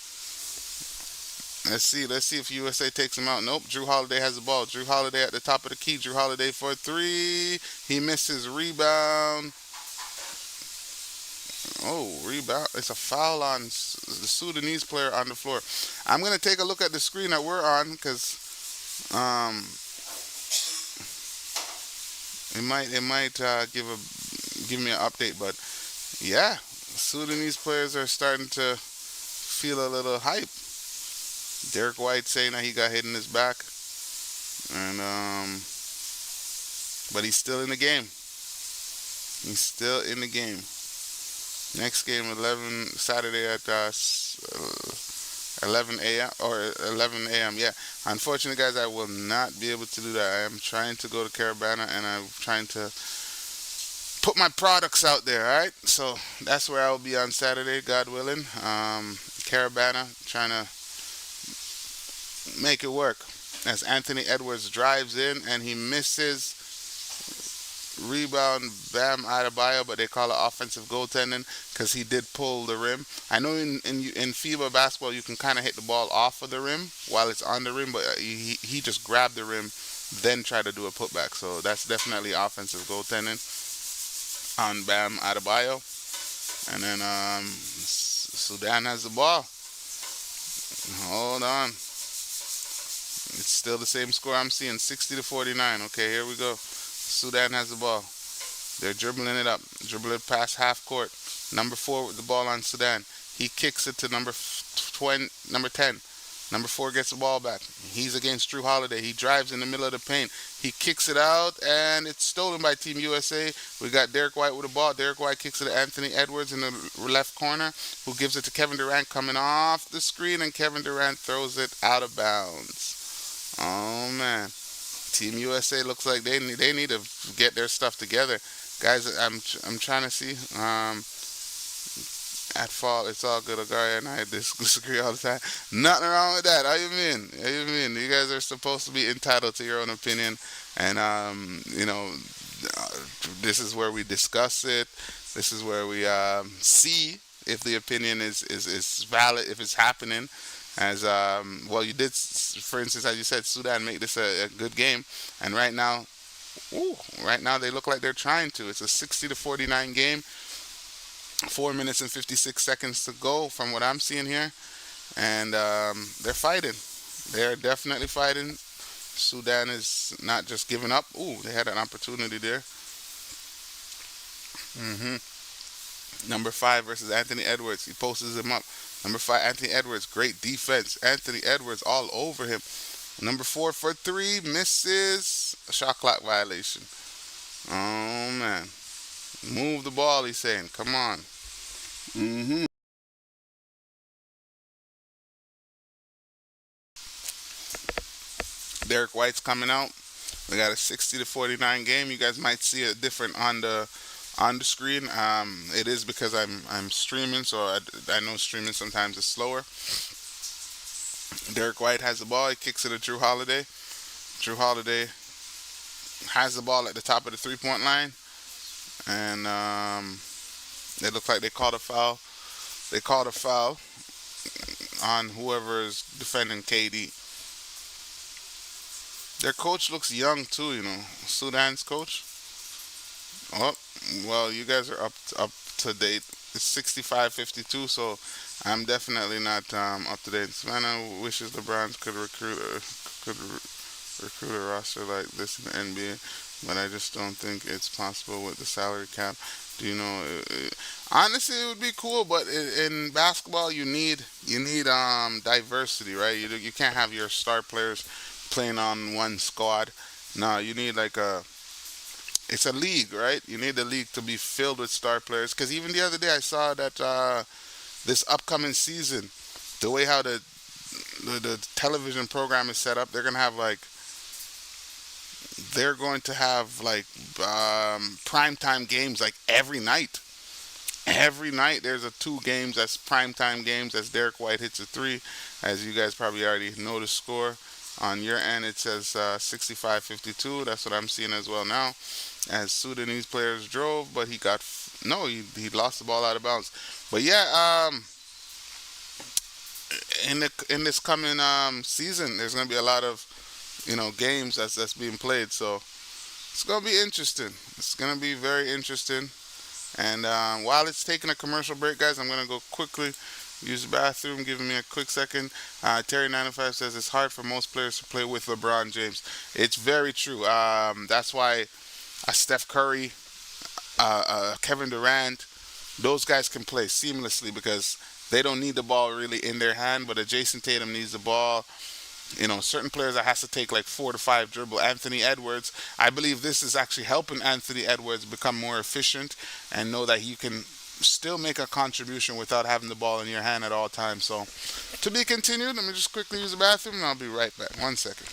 Let's see if USA takes him out. Nope. Drew Holiday has the ball. Drew Holiday at the top of the key. Drew Holiday for three. He misses. Rebound. Oh, rebound. It's a foul on the Sudanese player on the floor. I'm gonna take a look at the screen that we're on because um, it might give me an update. But yeah, Sudanese players are starting to feel a little hype. Derek White saying that he got hit in his back, and but he's still in the game. He's still in the game. Next game, 11 Saturday at 11 a.m. or 11 a.m. Yeah. Unfortunately, guys, I will not be able to do that. I am trying to go to Caravana, and I'm trying to put my products out there. All right. So that's where I will be on Saturday, God willing. Caravana, trying to make it work. As Anthony Edwards drives in and he misses. Rebound, Bam Adebayo, but they call it offensive goaltending because he did pull the rim. I know in FIBA basketball you can kind of hit the ball off of the rim while it's on the rim, but he just grabbed the rim, then tried to do a putback. So that's definitely offensive goaltending on Bam Adebayo. And then Sudan has the ball. Hold on. It's still the same score I'm seeing, 60-49. Okay, here we go. Sudan has the ball. They're dribbling it up. Dribble it past half court. Number 4 with the ball on Sudan. He kicks it to number 10. Number 4 gets the ball back. He's against Drew Holiday. He drives in the middle of the paint. He kicks it out, and it's stolen by Team USA. We got Derek White with the ball. Derek White kicks it to Anthony Edwards in the left corner, who gives it to Kevin Durant coming off the screen, and Kevin Durant throws it out of bounds. Oh, man. Team USA looks like they need to get their stuff together, guys. I'm trying to see. At fault, it's all good. Ogary and I disagree all the time. Nothing wrong with that. How you mean? How you mean? You guys are supposed to be entitled to your own opinion, and this is where we discuss it. This is where we see if the opinion is valid, if it's happening. As well, you did, for instance, as you said, Sudan make this a good game, and right now they look like they're trying to. It's a 60-49 game. 4 minutes and 56 seconds to go, from what I'm seeing here, and they're fighting. They're definitely fighting. Sudan is not just giving up. Ooh, they had an opportunity there. Number 5 versus Anthony Edwards. He posts him up. Number 5, Anthony Edwards, great defense. Anthony Edwards all over him. Number 4 for 3, misses. A shot clock violation. Oh, man. Move the ball, he's saying. Come on. Derek White's coming out. We got a 60-49 game. You guys might see it different on the screen. It is because I'm streaming, so I know streaming sometimes is slower. Derek White has the ball. He kicks it to Drew Holiday. Drew Holiday has the ball at the top of the 3-point line, and it looks like they called a foul. They called a foul on whoever is defending KD. Their coach looks young too, Sudan's coach. Oh, well, you guys are up to date. It's 65-52, so I'm definitely not up to date. Savannah wishes LeBron could recruit a roster like this in the NBA, but I just don't think it's possible with the salary cap. Do you know? Honestly, it would be cool, but in basketball, you need diversity, right? You can't have your star players playing on one squad. No, you need it's a league, right? You need the league to be filled with star players. Because even the other day, I saw that this upcoming season, the way how the television program is set up, they're gonna have primetime games every night. Every night there's 2 games that's primetime games. As Derek White hits a 3, as you guys probably already know the score. On your end, it says 65-52. That's what I'm seeing as well now. As Sudanese players drove, but he lost the ball out of bounds. But yeah, in this coming season, there's gonna be a lot of games that's being played. So it's gonna be interesting. It's gonna be very interesting. And while it's taking a commercial break, guys, I'm gonna go quickly use the bathroom. Giving me a quick second. Terry95 says it's hard for most players to play with LeBron James. It's very true. That's why Steph Curry, Kevin Durant, those guys can play seamlessly because they don't need the ball really in their hand. But Jason Tatum needs the ball. Certain players that has to take like 4 to 5 dribble. Anthony Edwards, I believe this is actually helping Anthony Edwards become more efficient and know that he can still make a contribution without having the ball in your hand at all times. So, to be continued. Let me just quickly use the bathroom and I'll be right back. 1 second.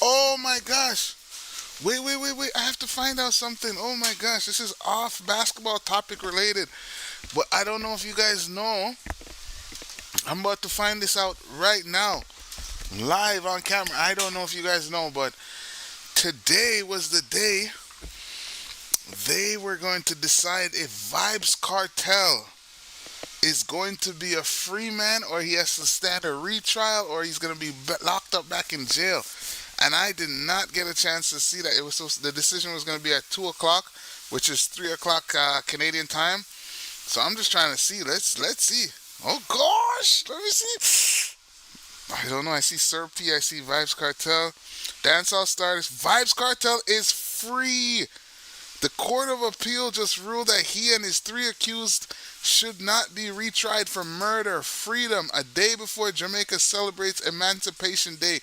Oh my gosh. Wait. I have to find out something. Oh my gosh. This is off basketball topic related. But I don't know if you guys know. I'm about to find this out right now. Live on camera. I don't know if you guys know, but today was the day they were going to decide if Vibes Cartel is going to be a free man or he has to stand a retrial or he's going to be locked up back in jail. And I did not get a chance to see that. It was the decision was going to be at 2 o'clock, which is 3 o'clock Canadian time. So I'm just trying to see. Let's see. Oh gosh, let me see. I don't know. I see Sir P. I see Vibes Cartel. Dancehall Stars. Vibes Cartel is free. The Court of Appeal just ruled that he and his 3 accused should not be retried for murder. Freedom. A day before Jamaica celebrates Emancipation Day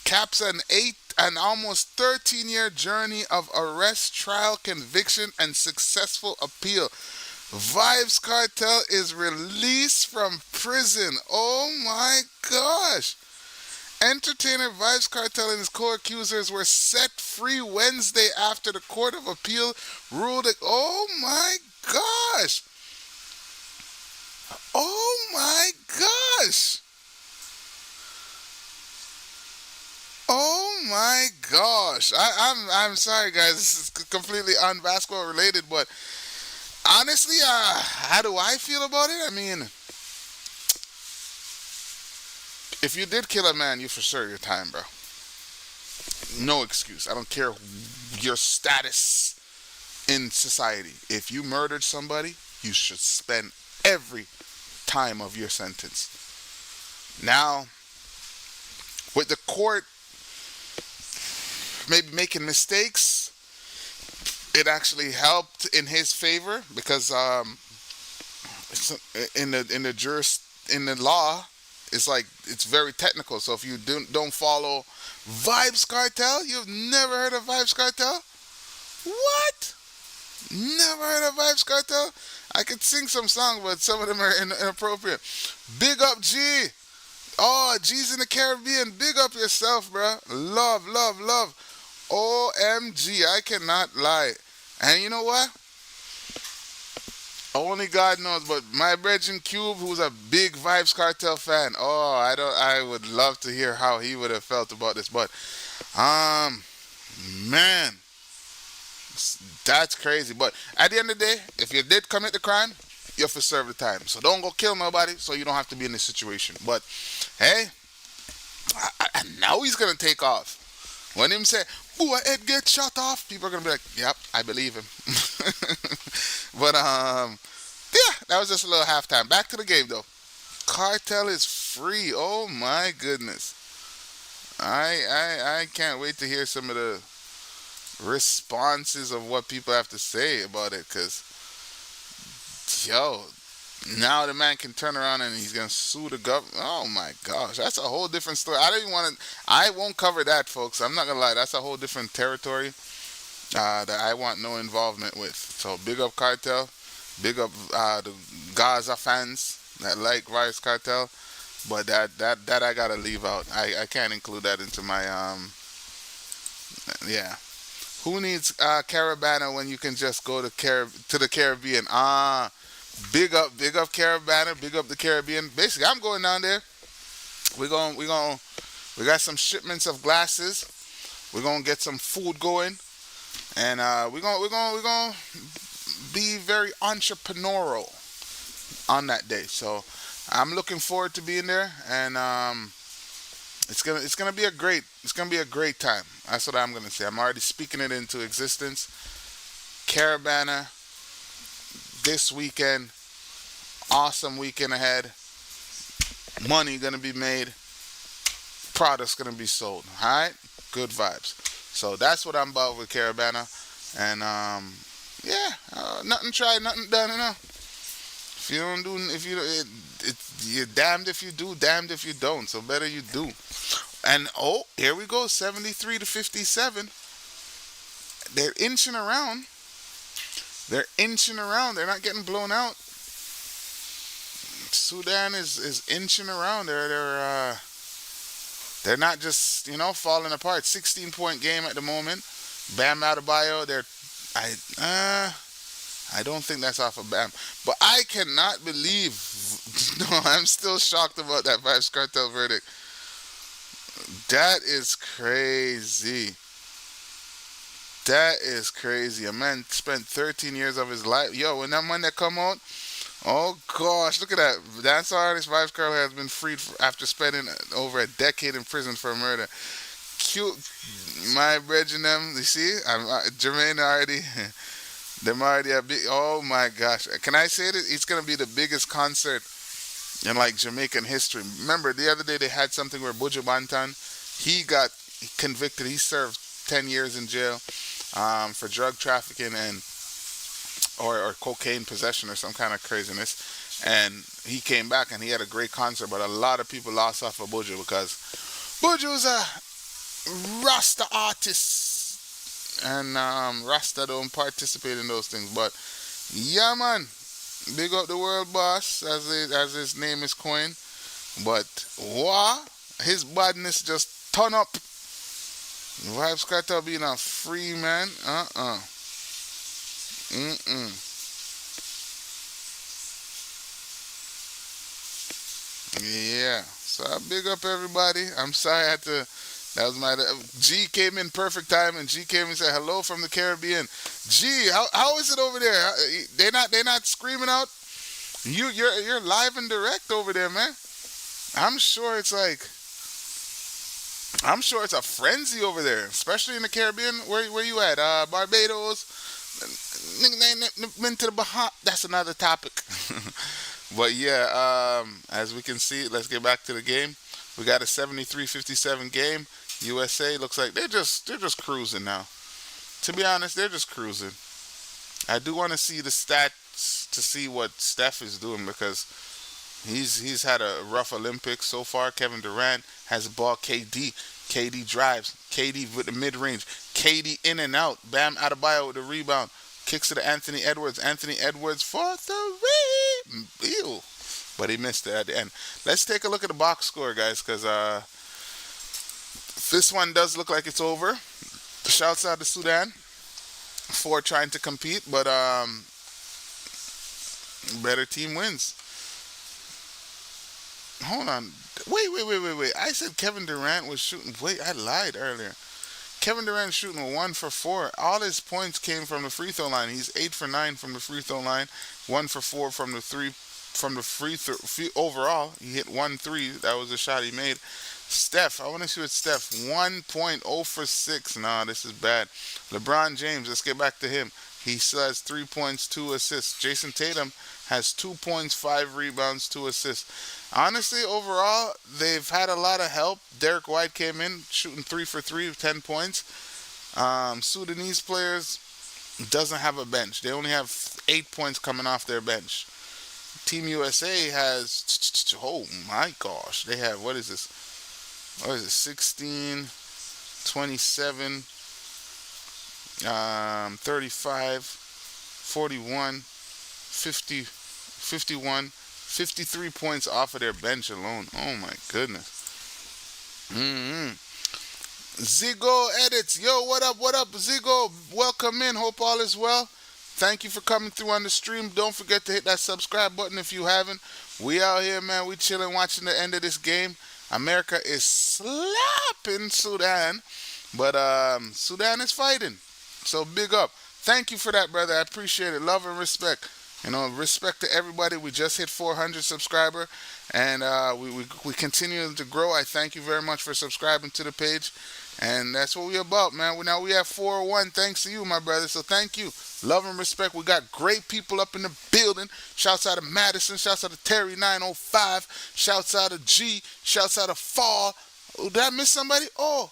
caps an almost 13-year journey of arrest, trial, conviction, and successful appeal. Vibes Cartel is released from prison. Oh my gosh. Entertainer Vibes Cartel and his co-accusers were set free Wednesday after the Court of Appeal ruled it. Oh my gosh. gosh. Oh my gosh. I'm sorry guys, this is completely unbasketball related, but honestly, how do I feel about it? I mean, if you did kill a man, you for sure your time, bro. No excuse. I don't care your status in society. If you murdered somebody, you should spend every time of your sentence. Now, with the court maybe making mistakes, it actually helped in his favor because in the in the law, it's like it's very technical. So if you don't follow Vibes Cartel, you've never heard of Vibes Cartel? What? Never heard of Vibes Cartel? I could sing some songs, but some of them are inappropriate. Big up G. Oh, G's in the Caribbean. Big up yourself, bro. Love, love, love. OMG, I cannot lie. And you know what? Only God knows, but my brethren Cube, who's a big Vibes Cartel fan, oh, I would love to hear how he would have felt about this. But, man, that's crazy. But at the end of the day, if you did commit the crime, you have to serve the time. So don't go kill nobody, so you don't have to be in this situation. But hey, now he's gonna take off. When him say, "Boy, Ed get shot off," people are gonna be like, "Yep, I believe him." But yeah, that was just a little halftime. Back to the game though. Cartel is free. Oh my goodness. I can't wait to hear some of the responses of what people have to say about it, because yo, now the man can turn around and he's gonna sue the government. Oh my gosh, that's a whole different story. I don't even want to. I won't cover that, folks. I'm not gonna lie. That's a whole different territory that I want no involvement with. So big up Cartel, big up the Gaza fans that like Vibes Cartel, but that I gotta leave out. I can't include that into my yeah. Who needs Carabana when you can just go to the Caribbean? Big up Carabana, big up the Caribbean. Basically, I'm going down there. We got some shipments of glasses. We're gonna get some food going, and we're gonna be very entrepreneurial on that day. So I'm looking forward to being there, and it's gonna be a great time. That's what I'm gonna say. I'm already speaking it into existence. Caravana this weekend, awesome weekend ahead. Money gonna be made. Products gonna be sold. All right, good vibes. So that's what I'm about with Caravana, and yeah, nothing tried, nothing done. You know, if you don't do, if you you're damned if you do, damned if you don't. So better you do. And oh, here we go, 73 to 57. They're inching around. They're not getting blown out. Sudan is inching around. They're not just falling apart. 16-point game at the moment. Bam Adebayo. I don't think that's off of Bam, but I cannot believe. No, I'm still shocked about that Vibes Cartel verdict. That is crazy. That is crazy. A man spent 13 years of his life. Yo, when that money come out, oh gosh, look at that. Dance artist Vibes Cartel has been freed after spending over a decade in prison for murder. Cute, my brethren, them. You see, Jermaine already. Them already a big. Oh my gosh, can I say that it's gonna be the biggest concert in like Jamaican history? Remember the other day they had something where Buju Banton, he got convicted. He served 10 years in jail for drug trafficking and or cocaine possession or some kind of craziness. And he came back and he had a great concert, but a lot of people lost off of Buju because Buju is a Rasta artist, and Rasta don't participate in those things. But yeah, man, big up the world boss, as his name is coined. But wow, his badness just turn up. Vibes Cartel being a free man. Yeah. So I big up everybody. I'm sorry I had to. That was my G came in perfect time, and G came and said hello from the Caribbean. G, how is it over there? They not screaming out. You're live and direct over there, man. I'm sure it's like I'm sure it's a frenzy over there, especially in the Caribbean. Where you at? Barbados. Been to the Bahamas. That's another topic. But yeah, as we can see, let's get back to the game. We got a 73-57 game. USA looks like they're just cruising now. To be honest, they're just cruising. I do want to see the stats to see what Steph is doing because he's had a rough Olympics so far. Kevin Durant has the ball. KD drives. KD with the mid range. KD in and out. Bam Adebayo with the rebound. Kicks it to Anthony Edwards. Anthony Edwards for three. Ew. But he missed it at the end. Let's take a look at the box score, guys, because this one does look like it's over. Shouts out to Sudan for trying to compete, but better team wins. Hold on. Wait. I said Kevin Durant was shooting. Wait, I lied earlier. Kevin Durant shooting 1 for 4. All his points came from the free throw line. He's 8 for 9 from the free throw line. 1 for 4 from the free throw. Overall, he hit 1 3. That was the shot he made. Steph, I want to see what Steph 1.0 for 6. Nah, this is bad. LeBron James, let's get back to him. He still has 3 points, 2 assists. Jason Tatum has 2 points, 5 rebounds, 2 assists. Honestly, overall, they've had a lot of help. Derek White came in shooting 3 for 3 with 10 points. Sudanese players doesn't have a bench. They only have 8 points coming off their bench. Team USA has, oh my gosh, they have, what is this? What is it? 16, 27, 35, 41, 50, 51, 53 points off of their bench alone. Oh my goodness. Zigo edits. Yo, what up? What up, Zigo? Welcome in. Hope all is well. Thank you for coming through on the stream. Don't forget to hit that subscribe button if you haven't. We out here, man. We chilling, watching the end of this game. America is slapping Sudan, but Sudan is fighting. So big up. Thank you for that, brother. I appreciate it. Love and respect. Respect to everybody. We just hit 400 subscriber, and we continue to grow. I thank you very much for subscribing to the page, and that's what we about, man. Now we have 401 thanks to you, my brother. So thank you. Love and respect. We got great people up in the building. Shouts out to Madison. Shouts out to Terry 905. Shouts out to G. Shouts out to Fall. Oh, did I miss somebody? Oh,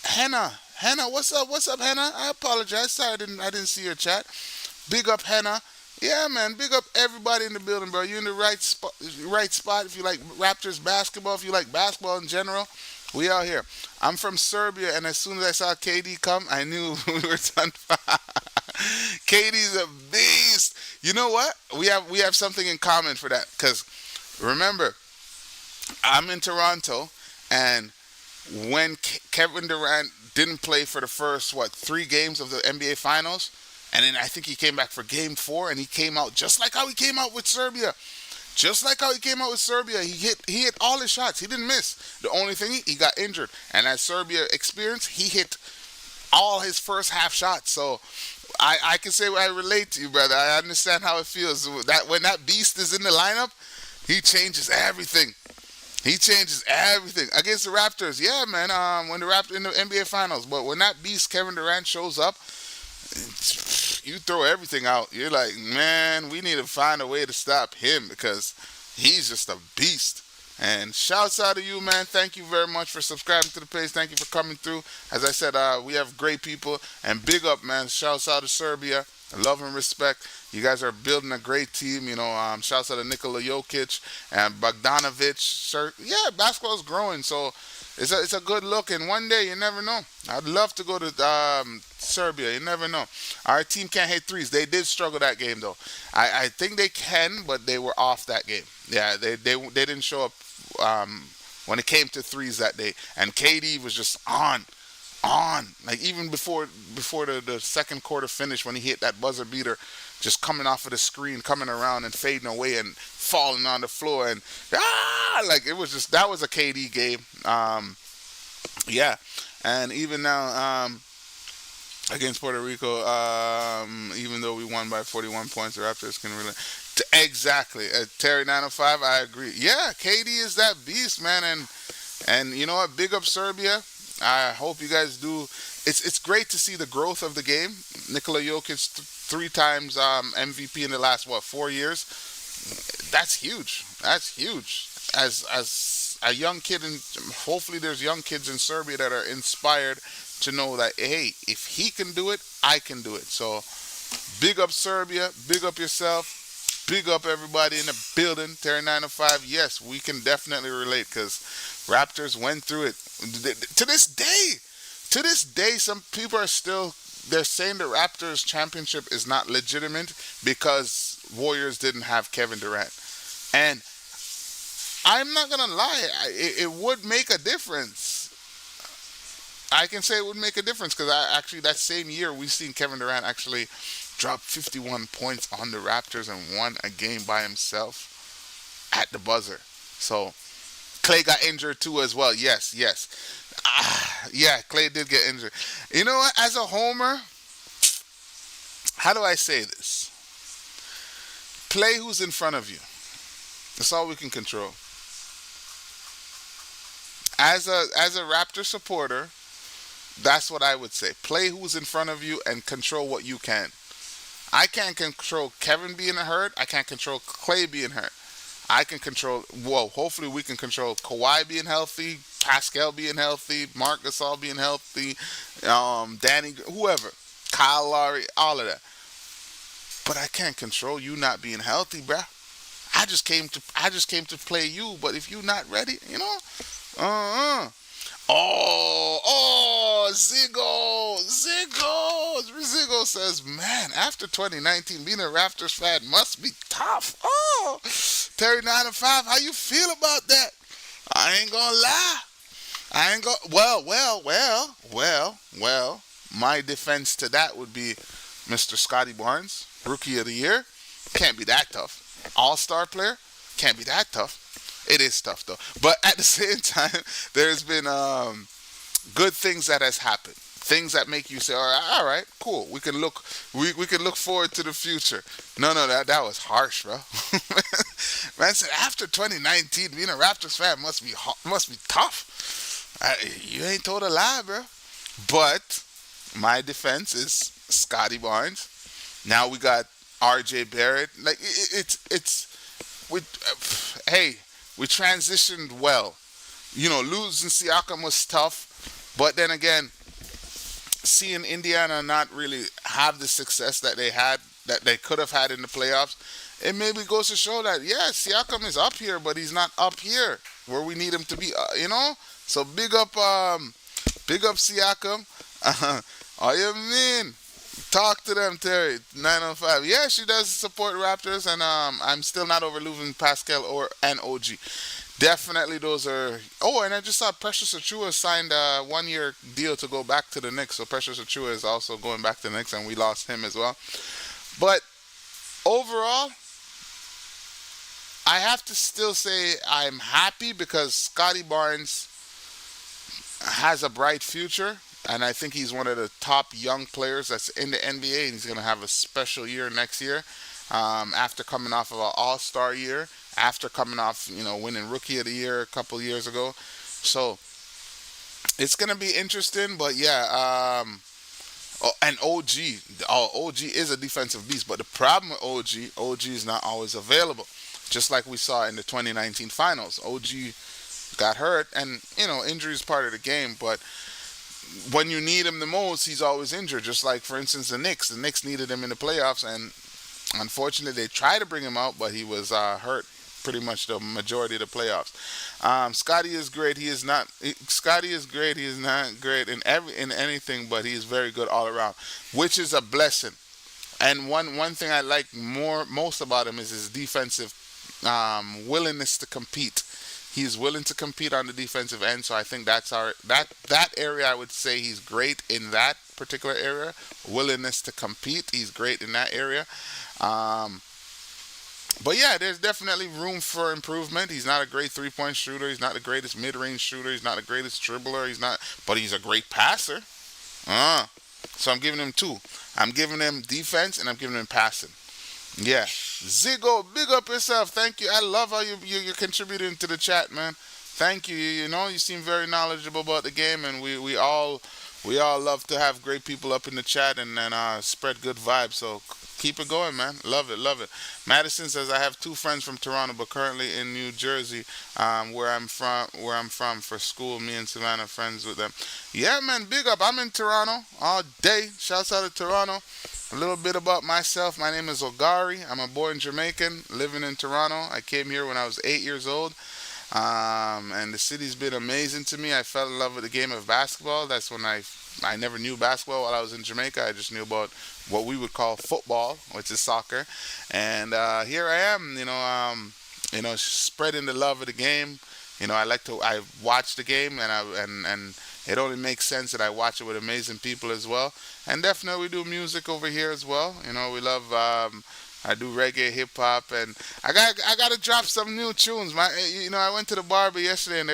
Hannah. Hannah, what's up? What's up, Hannah? I apologize. Sorry, I didn't see your chat. Big up, Hannah. Yeah, man. Big up everybody in the building, bro. You're in the right spot. Right spot. If you like Raptors basketball, if you like basketball in general, we out here. I'm from Serbia, and as soon as I saw KD come, I knew we were done. KD's a beast. You know what? We have something in common for that. Because remember, I'm in Toronto, and when Kevin Durant didn't play for the first 3 games of the NBA Finals, and then I think he came back for Game 4, and he came out just like how he came out with Serbia. Just like how he came out with Serbia, he hit all his shots. He didn't miss. The only thing he got injured, and as Serbia experienced, he hit all his first half shots. So I can say I relate to you, brother. I understand how it feels. That when that beast is in the lineup, he changes everything. He changes everything against the Raptors. Yeah, man. When the Raptors in the NBA Finals, but when that beast Kevin Durant shows up, you throw everything out. You're like, man, we need to find a way to stop him because he's just a beast. And shouts out to you, man. Thank you very much for subscribing to the page. Thank you for coming through. As I said, we have great people. And big up, man. Shouts out to Serbia. Love and respect. You guys are building a great team. Shouts out to Nikola Jokic and Bogdanovic. Yeah, basketball is growing. So it's a good look. And one day, you never know. I'd love to go to Serbia. You never know. Our team can't hit threes. They did struggle that game, though. I think they can, but they were off that game. Yeah, they didn't show up when it came to threes that day. And KD was just on. Like even before the second quarter finished when he hit that buzzer beater just coming off of the screen, coming around and fading away and falling on the floor, and like it was just, that was a KD game. Yeah, and even now, against Puerto Rico, even though we won by 41 points, the Raptors can really. Exactly. Terry 905, I agree. Yeah, KD is that beast, man. And you know what? Big up Serbia. I hope you guys do. It's great to see the growth of the game. Nikola Jokic, 3 times MVP in the last, 4 years? That's huge. That's huge. As a young kid, and hopefully there's young kids in Serbia that are inspired to know that, hey, if he can do it, I can do it. So big up Serbia, big up yourself, big up everybody in the building. Terry 905, yes, we can definitely relate, because Raptors went through it. To this day, some people are still, they're saying the Raptors championship is not legitimate because Warriors didn't have Kevin Durant. And I'm not gonna lie, it would make a difference. I can say it would make a difference, because actually that same year we seen Kevin Durant actually drop 51 points on the Raptors and won a game by himself at the buzzer. So Clay got injured too as well. Yes. Yeah, Clay did get injured. You know what? As a homer, how do I say this? Play who's in front of you. That's all we can control. As a Raptor supporter, that's what I would say. Play who's in front of you and control what you can. I can't control Kevin being hurt. I can't control Clay being hurt. I can control, hopefully we can control Kawhi being healthy, Pascal being healthy, Marc Gasol being healthy, Danny, whoever, Kyle Lowry, all of that. But I can't control you not being healthy, bruh. I just came to play you, but if you're not ready, Ziggo says, man, after 2019, being a Raptors fan must be tough. Oh, Terry 9 and 5, how you feel about that? I ain't gonna lie. Well. My defense to that would be Mr. Scotty Barnes, Rookie of the Year. Can't be that tough. All-Star player. Can't be that tough. It is tough though, but at the same time, there's been good things that has happened. Things that make you say, all right, cool. We can look forward to the future. No, that was harsh, bro. Man said after 2019, being a Raptors fan must be tough. You ain't told a lie, bro. But my defense is Scotty Barnes. Now we got R.J. Barrett. Like we transitioned well. Losing Siakam was tough, but then again, seeing Indiana not really have the success that they could have had in the playoffs, it maybe goes to show that, yeah, Siakam is up here, but he's not up here where we need him to be. So big up Siakam. Oh, you mean? Talk to them, Terry. 905. Yeah, she does support Raptors, and I'm still not overlooking Pascal and OG. Definitely, those are. Oh, and I just saw Precious Achiuwa signed a 1-year deal to go back to the Knicks. So Precious Achiuwa is also going back to the Knicks, and we lost him as well. But overall, I have to still say I'm happy because Scotty Barnes has a bright future. And I think he's one of the top young players that's in the NBA, and he's going to have a special year next year. After coming off of an All-Star year, after coming off, winning Rookie of the Year a couple years ago. So it's going to be interesting, but yeah. And OG is a defensive beast, but the problem with OG is not always available. Just like we saw in the 2019 finals. OG got hurt, and, injury is part of the game, but when you need him the most, he's always injured. Just like, for instance, the Knicks. The Knicks needed him in the playoffs, and unfortunately, they tried to bring him out, but he was hurt pretty much the majority of the playoffs. Scotty is great. Scotty is great. He is not great in anything, but he is very good all around, which is a blessing. And one thing I like most about him is his defensive willingness to compete. He's willing to compete on the defensive end, so I think that area I would say he's great in that particular area. Willingness to compete, he's great in that area. Um, but yeah, there's definitely room for improvement. He's not a great three-point shooter. He's not the greatest mid-range shooter. He's not the greatest dribbler. He's not, but he's a great passer. Uh, so I'm giving him two. I'm giving him defense and I'm giving him passing. Yeah, Zigo, big up yourself. Thank you. I love how you're contributing to the chat, man. Thank you. You know, you seem very knowledgeable about the game, and we all love to have great people up in the chat and spread good vibes. So keep it going, man. Love it, love it. Madison says I have two friends from Toronto, but currently in New Jersey, where I'm from for school. Me and Savannah friends with them. Yeah, man. Big up. I'm in Toronto all day. Shouts out to Toronto. A little bit about myself. My name is Ogary. I'm a born Jamaican living in Toronto. I came here when I was 8 years old. And the city's been amazing to me. I fell in love with the game of basketball. That's when I never knew basketball while I was in Jamaica. I just knew about what we would call football, which is soccer. And here I am, spreading the love of the game. I watch the game, and it only makes sense that I watch it with amazing people as well. And definitely we do music over here as well. We love. I do reggae, hip hop, and I got to drop some new tunes. I went to the barber yesterday, and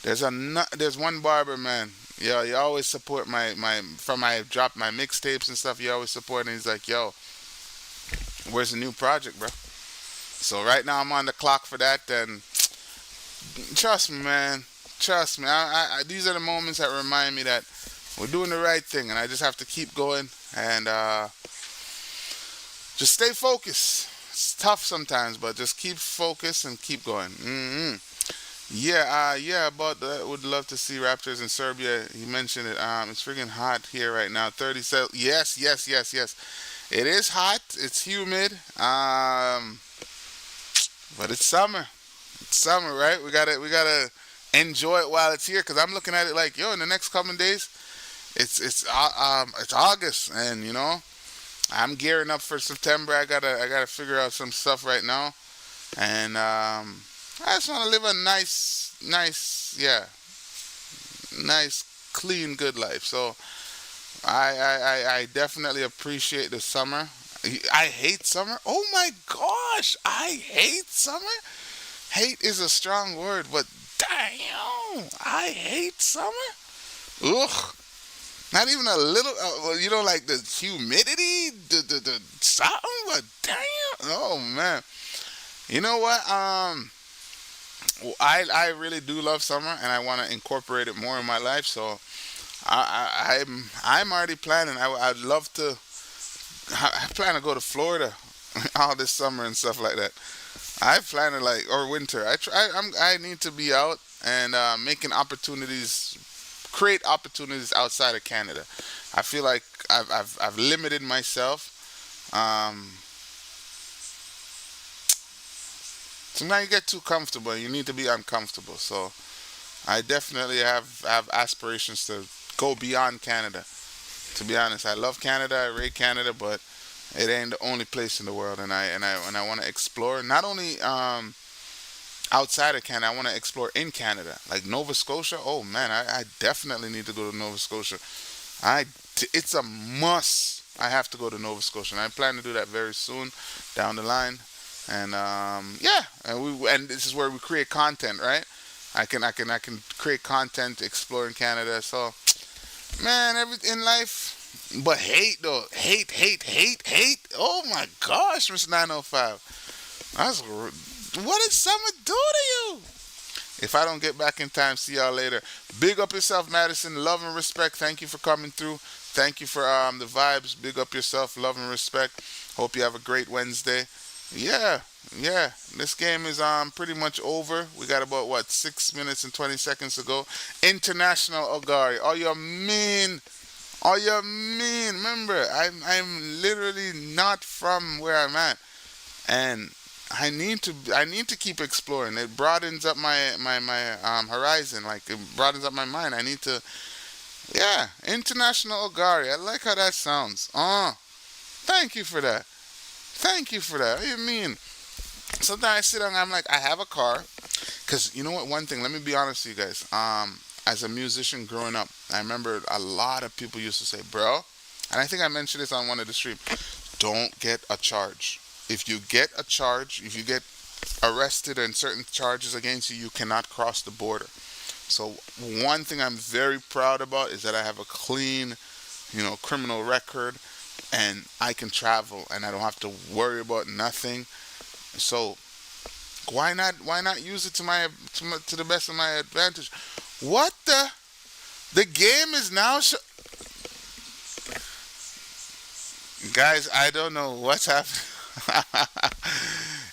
there's one barber, man. Yeah, you always support from I dropped my mixtapes and stuff. You always support, and he's like, yo, where's the new project, bro? So right now I'm on the clock for that, and trust me, man. Trust me. These are the moments that remind me that we're doing the right thing, and I just have to keep going and just stay focused. It's tough sometimes, but just keep focused and keep going. Yeah, about that. Would love to see Raptors in Serbia. He mentioned it. It's freaking hot here right now. 37. Yes. It is hot. It's humid. But it's summer. It's summer, right? We gotta enjoy it while it's here. Cause I'm looking at it like, yo, in the next couple of days, it's August, and I'm gearing up for September. I gotta figure out some stuff right now, and I just want to live a nice, clean, good life. So I definitely appreciate the summer. I hate summer. Oh my gosh, I hate summer. Hate is a strong word, but damn, I hate summer. Ugh. Not even a little, you don't like the humidity, the something, but damn. Oh man. You know what? I really do love summer, and I want to incorporate it more in my life. So I'm already planning. I'd love to. I plan to go to Florida all this summer and stuff like that. I plan to or winter. I need to be out and create opportunities outside of Canada. I feel like I've limited myself. Sometimes you get too comfortable and you need to be uncomfortable. So I definitely have aspirations to go beyond Canada. To be honest, I love Canada, I rate Canada, but it ain't the only place in the world, and I want to explore not only outside of Canada. I want to explore in Canada, like Nova Scotia. Oh man, I definitely need to go to Nova Scotia. It's a must. I have to go to Nova Scotia, and I plan to do that very soon down the line. And and this is where we create content, right? I can create content exploring Canada. So, man, everything in life. But hate though, hate. Oh my gosh, Mr. 905. What did summer do to you? If I don't get back in time, see y'all later. Big up yourself, Madison. Love and respect. Thank you for coming through. Thank you for the vibes. Big up yourself. Love and respect. Hope you have a great Wednesday. Yeah. This game is pretty much over. We got about 6 minutes and 20 seconds to go. International Ogary. Oh, you mean? Remember, I'm literally not from where I'm at, and I need to keep exploring. It broadens up my horizon. Like, it broadens up my mind. I need to. Yeah, International Ogary. I like how that sounds. Thank you for that. What do you mean? Sometimes I sit down and I'm like, I have a car. Because you know what? One thing, let me be honest with you guys. as a musician growing up, I remember a lot of people used to say, bro, and I think I mentioned this on one of the streams, don't get a charge. If you get a charge, if you get arrested and certain charges against you, you cannot cross the border. So one thing I'm very proud about is that I have a clean, criminal record, and I can travel and I don't have to worry about nothing. So why not use it to the best of my advantage? What the game is now guys, I don't know what's happening.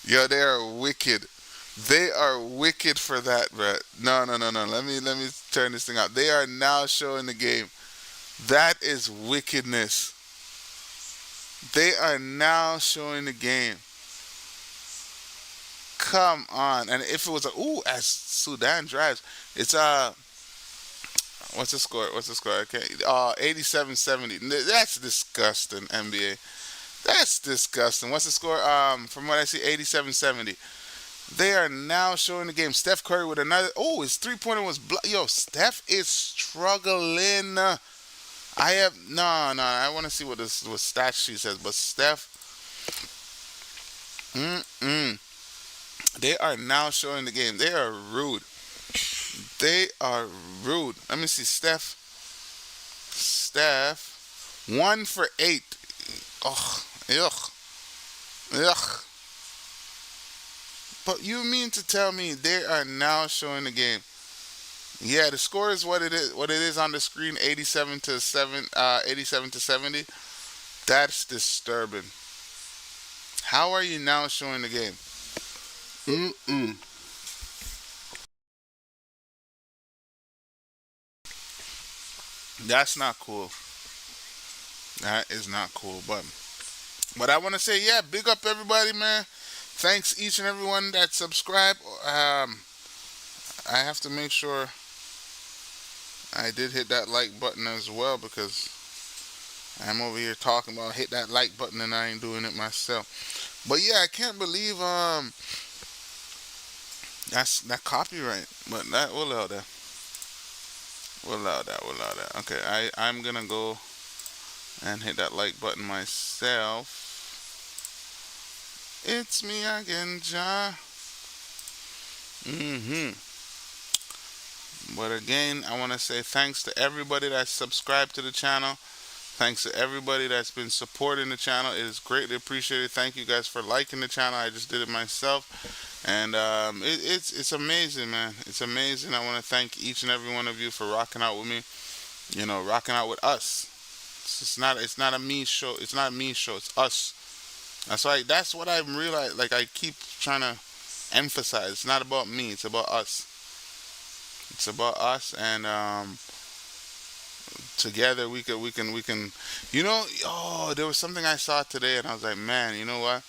Yo, they are wicked. They are wicked for that, bro. No, no, no, no. Let me turn this thing out. They are now showing the game. That is wickedness. They are now showing the game. Come on. And if it was as Sudan drives, it's what's the score? What's the score? Okay. 87-70. That's disgusting, NBA. That's disgusting. What's the score? From what I see, 87-70. They are now showing the game. Steph Curry with another. Oh, his 3-pointer was yo, Steph is struggling. I have no, no. I want to see what stat sheet says. But Steph, mm-mm. They are now showing the game. They are rude. They are rude. Let me see. Steph, 1 for 8. Ugh, ugh, ugh. But you mean to tell me they are now showing the game? Yeah, the score is what it is. What it is on the screen, 87-70. That's disturbing. How are you now showing the game? Mm-mm. That's not cool. That is not cool. But I want to say, yeah, big up everybody, man. Thanks each and everyone that subscribed. I have to make sure I did hit that like button as well, because I'm over here talking about hit that like button and I ain't doing it myself. But yeah, I can't believe that's that copyright. But that we'll allow that. We'll allow that. We'll allow that. Okay, I'm gonna go and hit that like button myself. It's me again, Ja. But again, I want to say thanks to everybody that subscribed to the channel. Thanks to everybody that's been supporting the channel. It is greatly appreciated. Thank you guys for liking the channel. I just did it myself. And it's amazing, man. It's amazing. I want to thank each and every one of you for rocking out with me. Rocking out with us. It's not a me show. It's not a me show. It's us. That's what I'm realizing. Like, I keep trying to emphasize. It's not about me. It's about us. It's about us, and together we can. Oh, there was something I saw today, and I was like, man, you know what?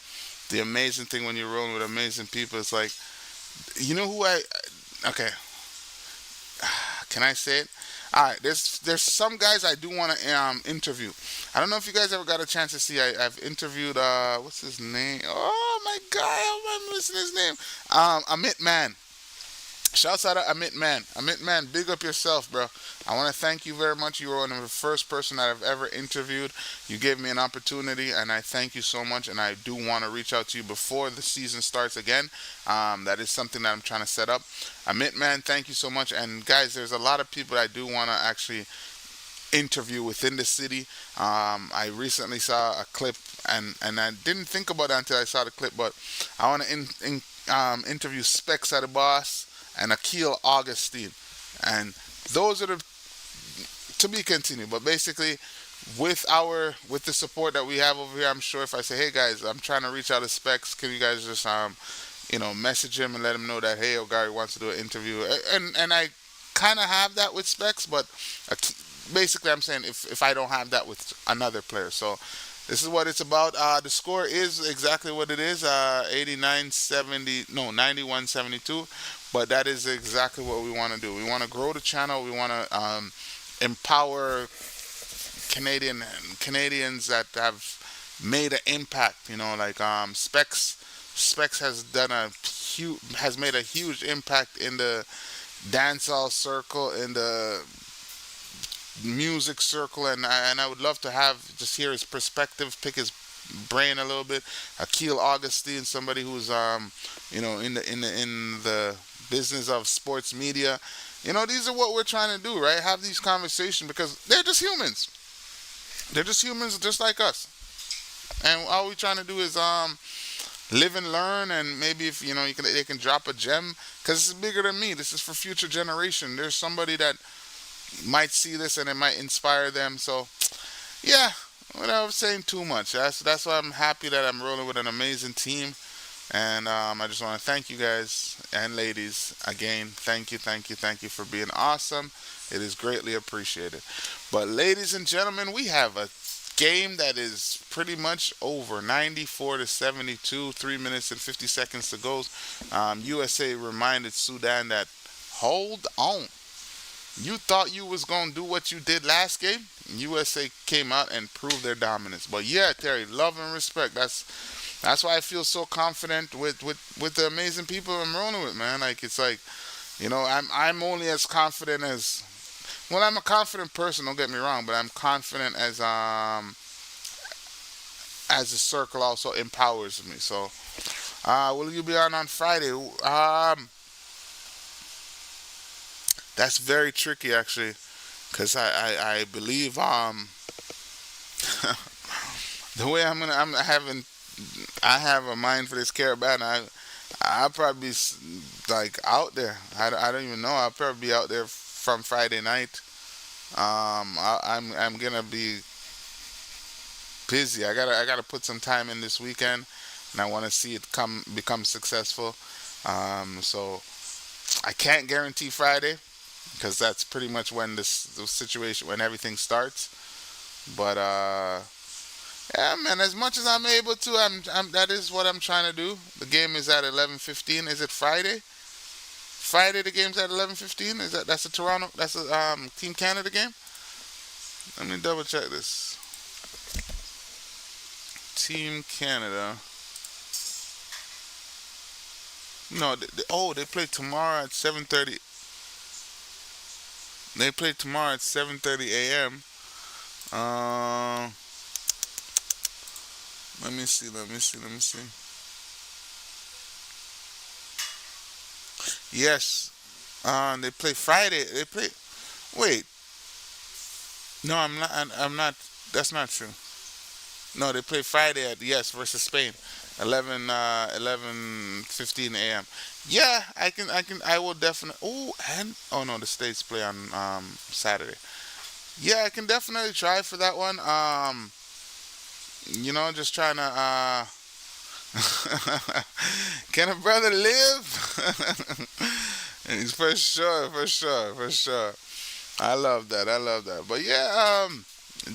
The amazing thing when you're rolling with amazing people, it's like, who I. Okay, can I say it? All right, there's some guys I do want to interview. I don't know if you guys ever got a chance to see. I've interviewed what's his name? Oh my God, how am I missing his name? Amit Man. Shouts out to Amit Man. Amit Man, big up yourself, bro. I want to thank you very much. You were one of the first person that I've ever interviewed. You gave me an opportunity, and I thank you so much. And I do want to reach out to you before the season starts again. That is something that I'm trying to set up. Amit Man, thank you so much. And guys, there's a lot of people I do want to actually interview within the city. I recently saw a clip, and I didn't think about it until I saw the clip, but I want to interview Specs at the Boss and Akil Augustine, and those are the to be continued. But basically, with the support that we have over here, I'm sure if I say, hey guys, I'm trying to reach out to Specs, can you guys just message him and let him know that, hey, Ogary wants to do an interview, and I kind of have that with Specs, but basically I'm saying if I don't have that with another player. So this is what it's about. The score is exactly what it is, 91-72. But that is exactly what we want to do. We want to grow the channel. We want to empower Canadians that have made an impact. Like Specs has made a huge impact in the dancehall circle, in the music circle, and I would love to have just hear his perspective, pick his brain a little bit. Akil Augustine, somebody who's in the business of sports media. These are what we're trying to do, right? Have these conversations because they're just humans. They're just humans, just like us. And all we're trying to do is live and learn, and maybe if they can drop a gem because this is bigger than me. This is for future generation. There's somebody that might see this and it might inspire them. So yeah, without saying too much, that's why I'm happy that I'm rolling with an amazing team. And I just want to thank you guys and ladies again. Thank you, thank you, thank you for being awesome. It is greatly appreciated. But ladies and gentlemen, we have a game that is pretty much over, 94 to 72, 3 minutes and 50 seconds to go. USA reminded Sudan that, hold on, you thought you was going to do what you did last game? USA came out and proved their dominance. But yeah, Terry, love and respect. That's why I feel so confident with the amazing people I'm rolling with, man. Like, it's like, I'm only as confident as, well, I'm a confident person, don't get me wrong, but I'm confident as the circle also empowers me. So will you be on Friday? That's very tricky, actually, because I believe the way I have a mind for this Carabao. I'll probably be like out there. I don't even know. I'll probably be out there from Friday night. I'm gonna be busy. I gotta put some time in this weekend, and I want to see it become successful. So I can't guarantee Friday because that's pretty much when the situation, when everything starts. But yeah, man. As much as I'm able to, that is what I'm trying to do. The game is at 11:15. Is it Friday? Friday the game's at 11:15. That's a Toronto? That's a Team Canada game. Let me double check this. Team Canada. No, they play tomorrow at 7:30. They play tomorrow at 7:30 a.m. Let me see. Yes. They play Friday. They play. Wait. No, I'm not. I'm not. That's not true. No, they play Friday at, yes, versus Spain, 11:15 a.m. Yeah, I will definitely. Oh no, the States play on Saturday. Yeah, I can definitely try for that one. Just trying to. Can a brother live? He's for sure, for sure, for sure. I love that. I love that. But yeah,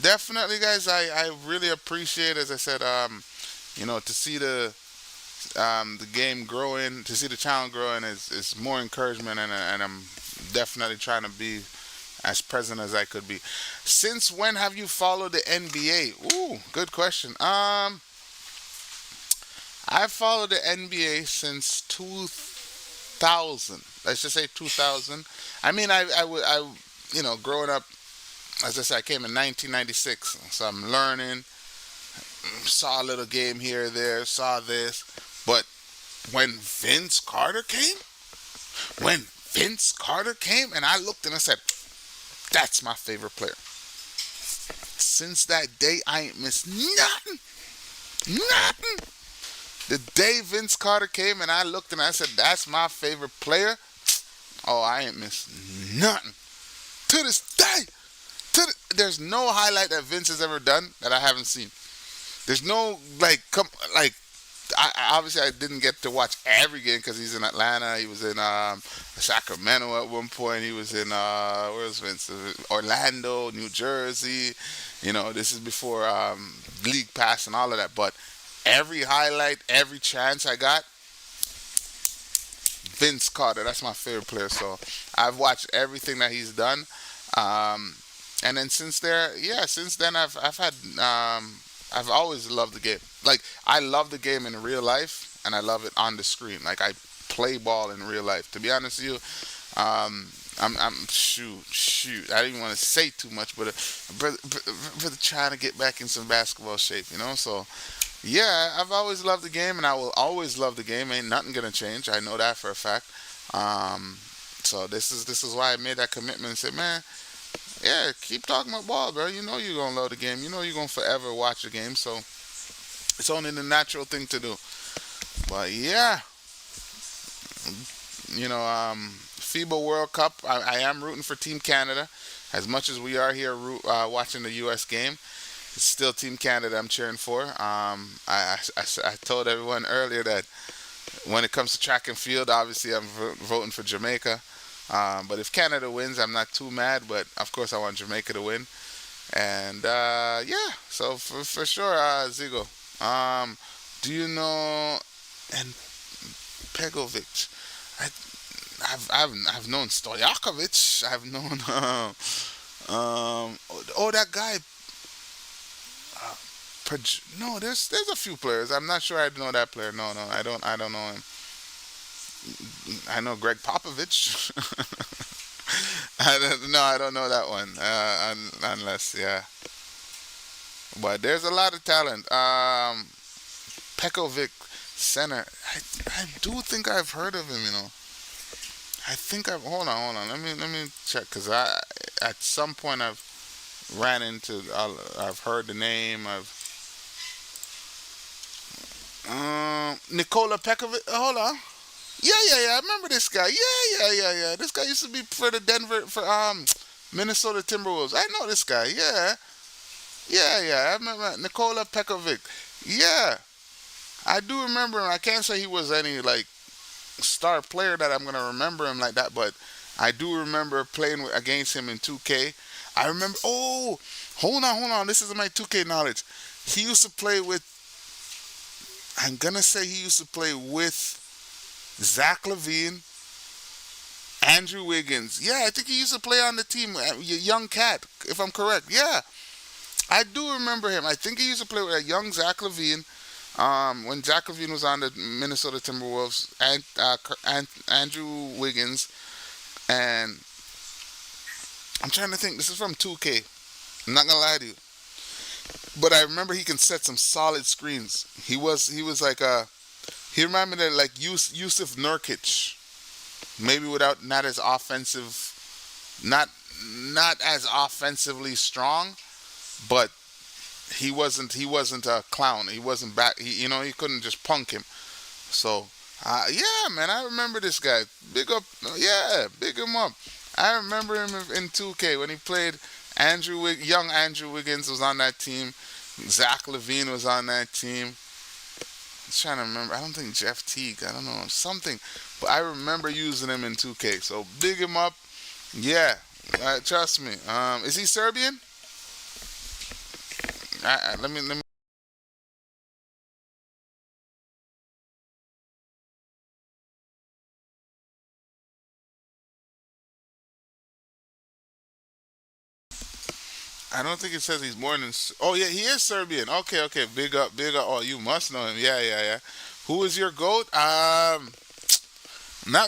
definitely, guys. I really appreciate, as I said, to see the game growing, to see the channel growing is more encouragement, and I'm definitely trying to be as present as I could be. Since when have you followed the NBA? Ooh, good question. I followed the NBA since 2000. Let's just say 2000. I mean, growing up, as I said, I came in 1996, so I'm learning. Saw a little game here or there, saw this, but when Vince Carter came, and I looked and I said, "That's my favorite player." Since that day, I ain't missed nothing. Nothing. The day Vince Carter came and I looked and I said, "That's my favorite player." Oh, I ain't missed nothing. To this day, there's no highlight that Vince has ever done that I haven't seen. There's no obviously I didn't get to watch every game because he's in Atlanta. He was in Sacramento at one point. He was in where was Vince? Orlando, New Jersey. This is before League Pass and all of that. But every highlight, every chance I got, Vince Carter. That's my favorite player. So I've watched everything that he's done. And then since then I've had I've always loved the game. Like, I love the game in real life and I love it on the screen. Like, I play ball in real life. To be honest with you, I'm shoot. I didn't even want to say too much, but brother trying to get back in some basketball shape, you know. So yeah, I've always loved the game, and I will always love the game. Ain't nothing gonna change. I know that for a fact. Um, so this is why I made that commitment and said, man, yeah, keep talking about ball, bro. You know you're gonna love the game. You know you're gonna forever watch the game. So it's only the natural thing to do. But yeah, FIBA World Cup. I am rooting for Team Canada, as much as we are here watching the U.S. game. It's still Team Canada I'm cheering for. I told everyone earlier that when it comes to track and field, obviously I'm voting for Jamaica. But if Canada wins, I'm not too mad. But of course, I want Jamaica to win. And yeah, so for sure, Zigo. Do you know and Pegovic? I, I've known Stojakovic. I've known that guy. No, there's a few players. I'm not sure I know that player. No, I don't know him. I know Greg Popovich. I don't know that one. Unless, yeah. But there's a lot of talent. Pekovic, center. I do think I've heard of him. I think I've. Hold on. Let me check because I at some point I've ran into. I've heard the name. Nikola Pekovic. Hold on. Yeah. I remember this guy. Yeah. This guy used to be for the Minnesota Timberwolves. I know this guy. Yeah. I remember Nikola Pekovic. Yeah, I do remember him. I can't say he was any like star player that I'm gonna remember him like that, but I do remember playing against him in 2K. I remember. Oh, hold on. This is my 2K knowledge. He used to play with. I'm gonna say he used to play with Zach LaVine, Andrew Wiggins. Yeah, I think he used to play on the team. Young cat, if I'm correct. Yeah, I do remember him. I think he used to play with a young Zach LaVine. When Zach LaVine was on the Minnesota Timberwolves, and Andrew Wiggins, and I'm trying to think. This is from 2K. I'm not gonna lie to you, but I remember he can set some solid screens. He was like he reminded me of like Yusuf Nurkic, maybe without not as offensive, not as offensively strong, but he wasn't a clown. He wasn't back. He couldn't just punk him. So yeah, man, I remember this guy. Big up, yeah, big him up. I remember him in 2K when he played. Young Andrew Wiggins was on that team. Zach LaVine was on that team. I'm trying to remember. I don't think Jeff Teague. I don't know something, but I remember using him in 2K. So big him up. Yeah, trust me. Is he Serbian? Let me. I don't think it says he's more than. Oh yeah, he is Serbian. Okay. Big up. Oh, you must know him. Yeah. Who is your goat? Not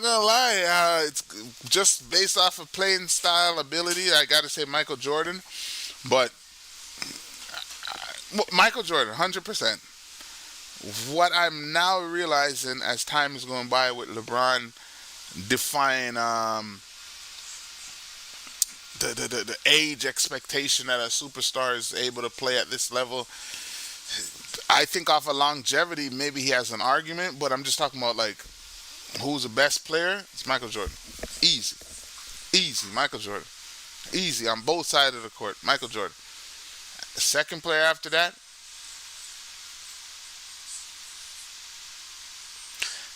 gonna lie. It's just based off of playing style, ability. I gotta say Michael Jordan, but Michael Jordan, 100%. What I'm now realizing as time is going by with LeBron defying the age expectation that a superstar is able to play at this level. I think off of longevity, maybe he has an argument, but I'm just talking about like who's the best player. It's Michael Jordan. Easy, Michael Jordan. Easy on both sides of the court. Michael Jordan. The second player after that,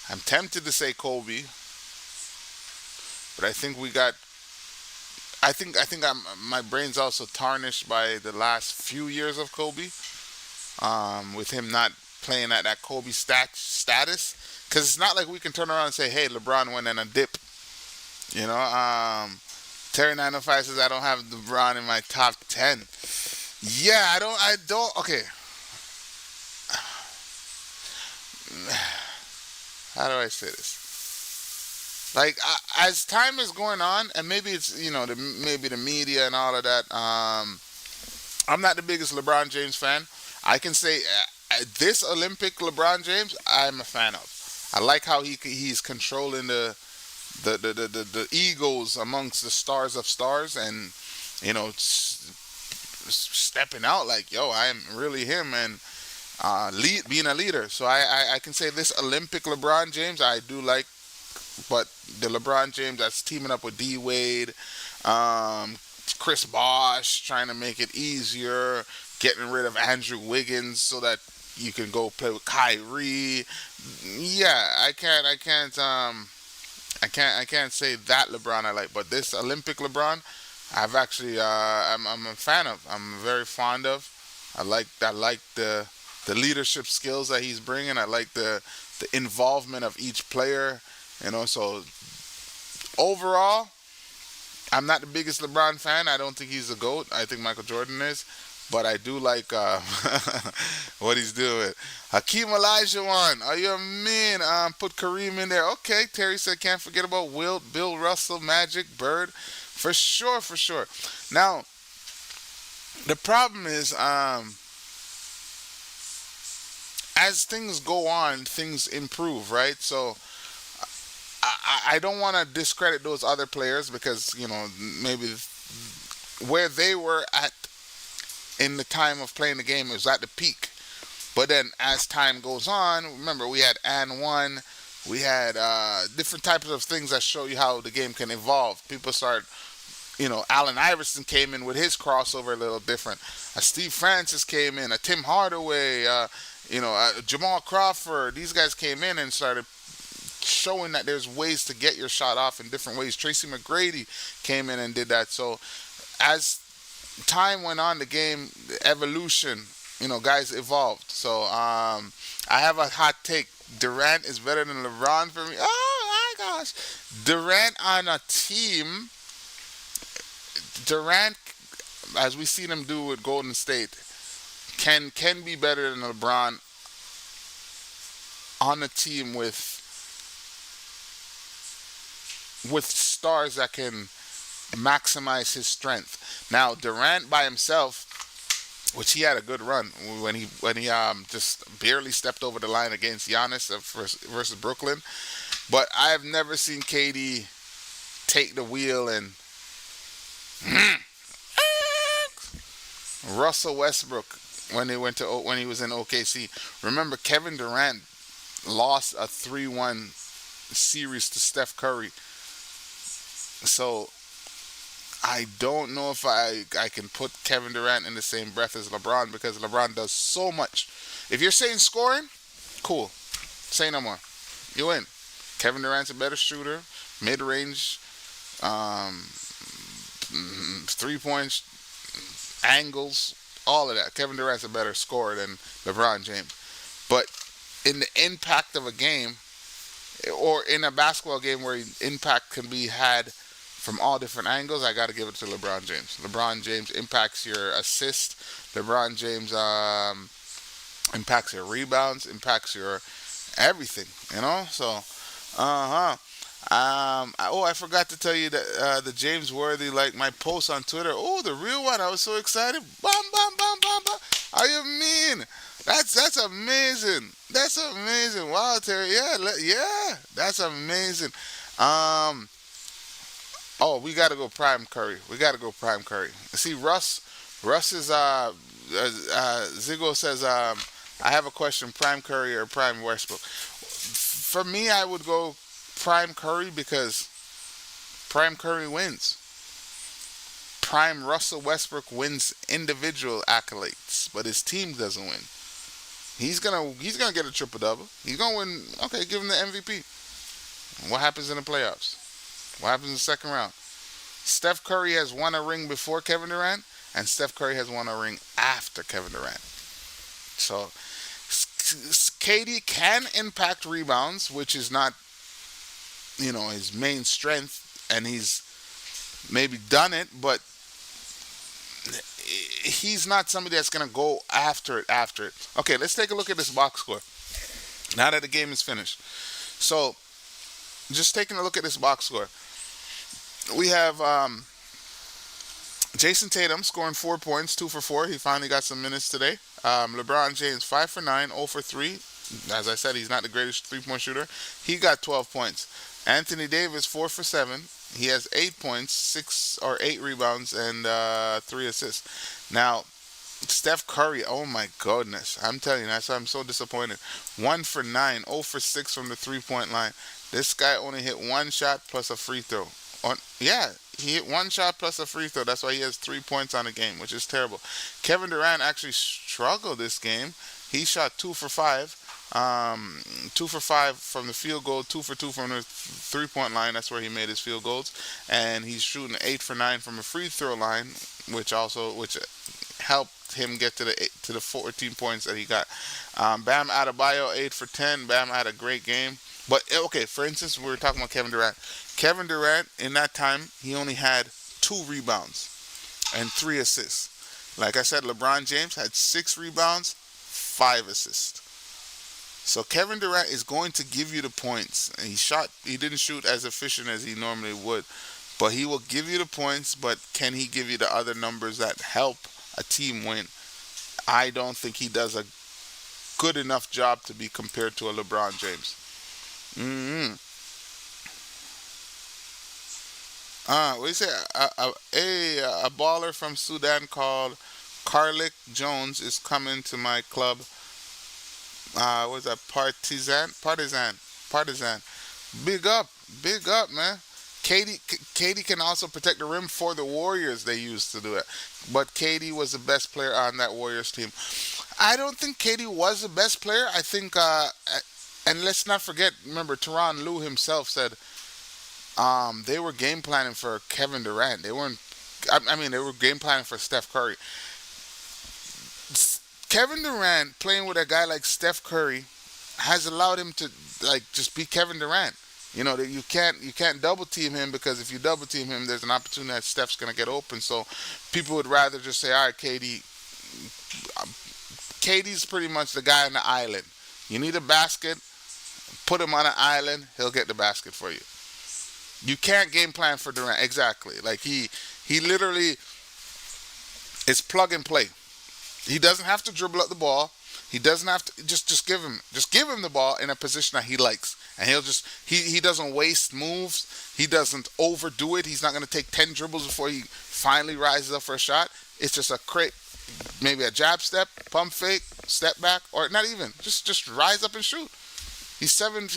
I'm tempted to say Kobe, but I think we got. My brain's also tarnished by the last few years of Kobe, with him not playing at that Kobe status. Because it's not like we can turn around and say, "Hey, LeBron went in a dip." You know, Terry 905 says I don't have LeBron in my top 10. Yeah, I don't. I don't. Okay, how do I say this? Like as time is going on, and maybe it's maybe the media and all of that. I'm not the biggest LeBron James fan. I can say this Olympic LeBron James, I'm a fan of. I like how he's controlling the egos amongst the stars of stars, and stepping out like, yo, I am really him, and being a leader. So I can say this Olympic LeBron James I do like, but the LeBron James that's teaming up with D Wade, Chris Bosh, trying to make it easier, getting rid of Andrew Wiggins so that you can go play with Kyrie. Yeah, I can't say that LeBron I like, but this Olympic LeBron, I'm a fan of. I'm very fond of. I like the leadership skills that he's bringing. I like the involvement of each player. So overall, I'm not the biggest LeBron fan. I don't think he's the GOAT. I think Michael Jordan is. But I do like what he's doing. Hakeem Olajuwon, are you a man? Put Kareem in there. Okay, Terry said can't forget about Bill Russell, Magic, Bird. For sure, for sure. Now, the problem is, as things go on, things improve, right? So I don't want to discredit those other players because, maybe where they were at in the time of playing the game was at the peak. But then as time goes on, remember we had and one, we had different types of things that show you how the game can evolve. People start, Allen Iverson came in with his crossover a little different. Steve Francis came in, a Tim Hardaway, Jamal Crawford. These guys came in and started showing that there's ways to get your shot off in different ways. Tracy McGrady came in and did that. So as time went on, the game, the evolution, guys evolved. So I have a hot take. Durant is better than LeBron for me. Oh my gosh. Durant on a team, Durant, as we seen him do with Golden State, can be better than LeBron on a team with stars that can maximize his strength. Now Durant by himself, which he had a good run when he just barely stepped over the line against Giannis versus Brooklyn, but I have never seen KD take the wheel and Russell Westbrook when he was in OKC. Remember Kevin Durant lost a 3-1 series to Steph Curry. So I don't know if I can put Kevin Durant in the same breath as LeBron because LeBron does so much. If you're saying scoring, cool. Say no more. You win. Kevin Durant's a better shooter, mid-range, 3 points, angles, all of that. Kevin Durant's a better scorer than LeBron James. But in the impact of a game, or in a basketball game where impact can be had from all different angles, I got to give it to LeBron James. LeBron James impacts your assist. LeBron James impacts your rebounds, impacts your everything, So, I forgot to tell you that the James Worthy liked my post on Twitter. Oh, the real one. I was so excited. Bam, bam, bam, bam, bam. Are you mean? That's amazing. That's amazing. Wow, Terry. Yeah. That's amazing. Oh, we got to go Prime Curry. See, Russ is Zigo says I have a question, Prime Curry or Prime Westbrook. For me, I would go Prime Curry because Prime Curry wins. Prime Russell Westbrook wins individual accolades, but his team doesn't win. He's gonna get a triple double. He's gonna win. Okay, give him the MVP. What happens in the playoffs? What happens in the second round? Steph Curry has won a ring before Kevin Durant, and Steph Curry has won a ring after Kevin Durant. So KD can impact rebounds, which is not, his main strength, and he's maybe done it, but he's not somebody that's going to go after it. Okay, let's take a look at this box score now that the game is finished. So just taking a look at this box score, we have Jason Tatum scoring 4 points, 2 for 4. He finally got some minutes today. LeBron James 5 for 9, 0 for 3. As I said, he's not the greatest 3-point shooter. He got 12 points. Anthony Davis 4 for 7. He has 8 points, 8 rebounds, and 3 assists. Now, Steph Curry, oh my goodness, I'm telling you, that's why I'm so disappointed. 1 for 9, 0 for 6 from the 3-point line. This guy only hit one shot plus a free throw. Yeah, he hit one shot plus a free throw. That's why he has 3 points on the game, which is terrible. Kevin Durant actually struggled this game. He shot 2 for 5. 2 for 5 from the field goal, 2 for 2 from the 3-point line. That's where he made his field goals, and he's shooting 8 for 9 from a free throw line, which helped him get to the 14 points that he got. Bam Adebayo 8 for 10. Bam had a great game. But okay, for instance, we were talking about Kevin Durant. Kevin Durant in that time he only had 2 rebounds and 3 assists. Like I said, LeBron James had 6 rebounds, 5 assists. So Kevin Durant is going to give you the points. And he didn't shoot as efficient as he normally would, but he will give you the points. But can he give you the other numbers that help a team win? I don't think he does a good enough job to be compared to a LeBron James. Mm-hmm. What do you say? A baller from Sudan called Carlik Jones is coming to my club. What's that? Partisan. Big up, man. Katie can also protect the rim for the Warriors. They used to do it, but Katie was the best player on that Warriors team. I don't think Katie was the best player. I think, and let's not forget. Remember, Tyronn Lue himself said they were game planning for Kevin Durant. They weren't. I mean, they were game planning for Steph Curry. Kevin Durant playing with a guy like Steph Curry has allowed him to like just be Kevin Durant. You know that you can't double team him, because if you double team him, there's an opportunity that Steph's gonna get open. So people would rather just say, all right, KD's pretty much the guy on the island. You need a basket, put him on an island, he'll get the basket for you. You can't game plan for Durant. Exactly. Like he literally is plug and play. He doesn't have to dribble up the ball. He doesn't have to just give him the ball in a position that he likes, and he doesn't waste moves. He doesn't overdo it. He's not going to take 10 dribbles before he finally rises up for a shot. It's just maybe a jab step, pump fake, step back, or not even just rise up and shoot. He's 7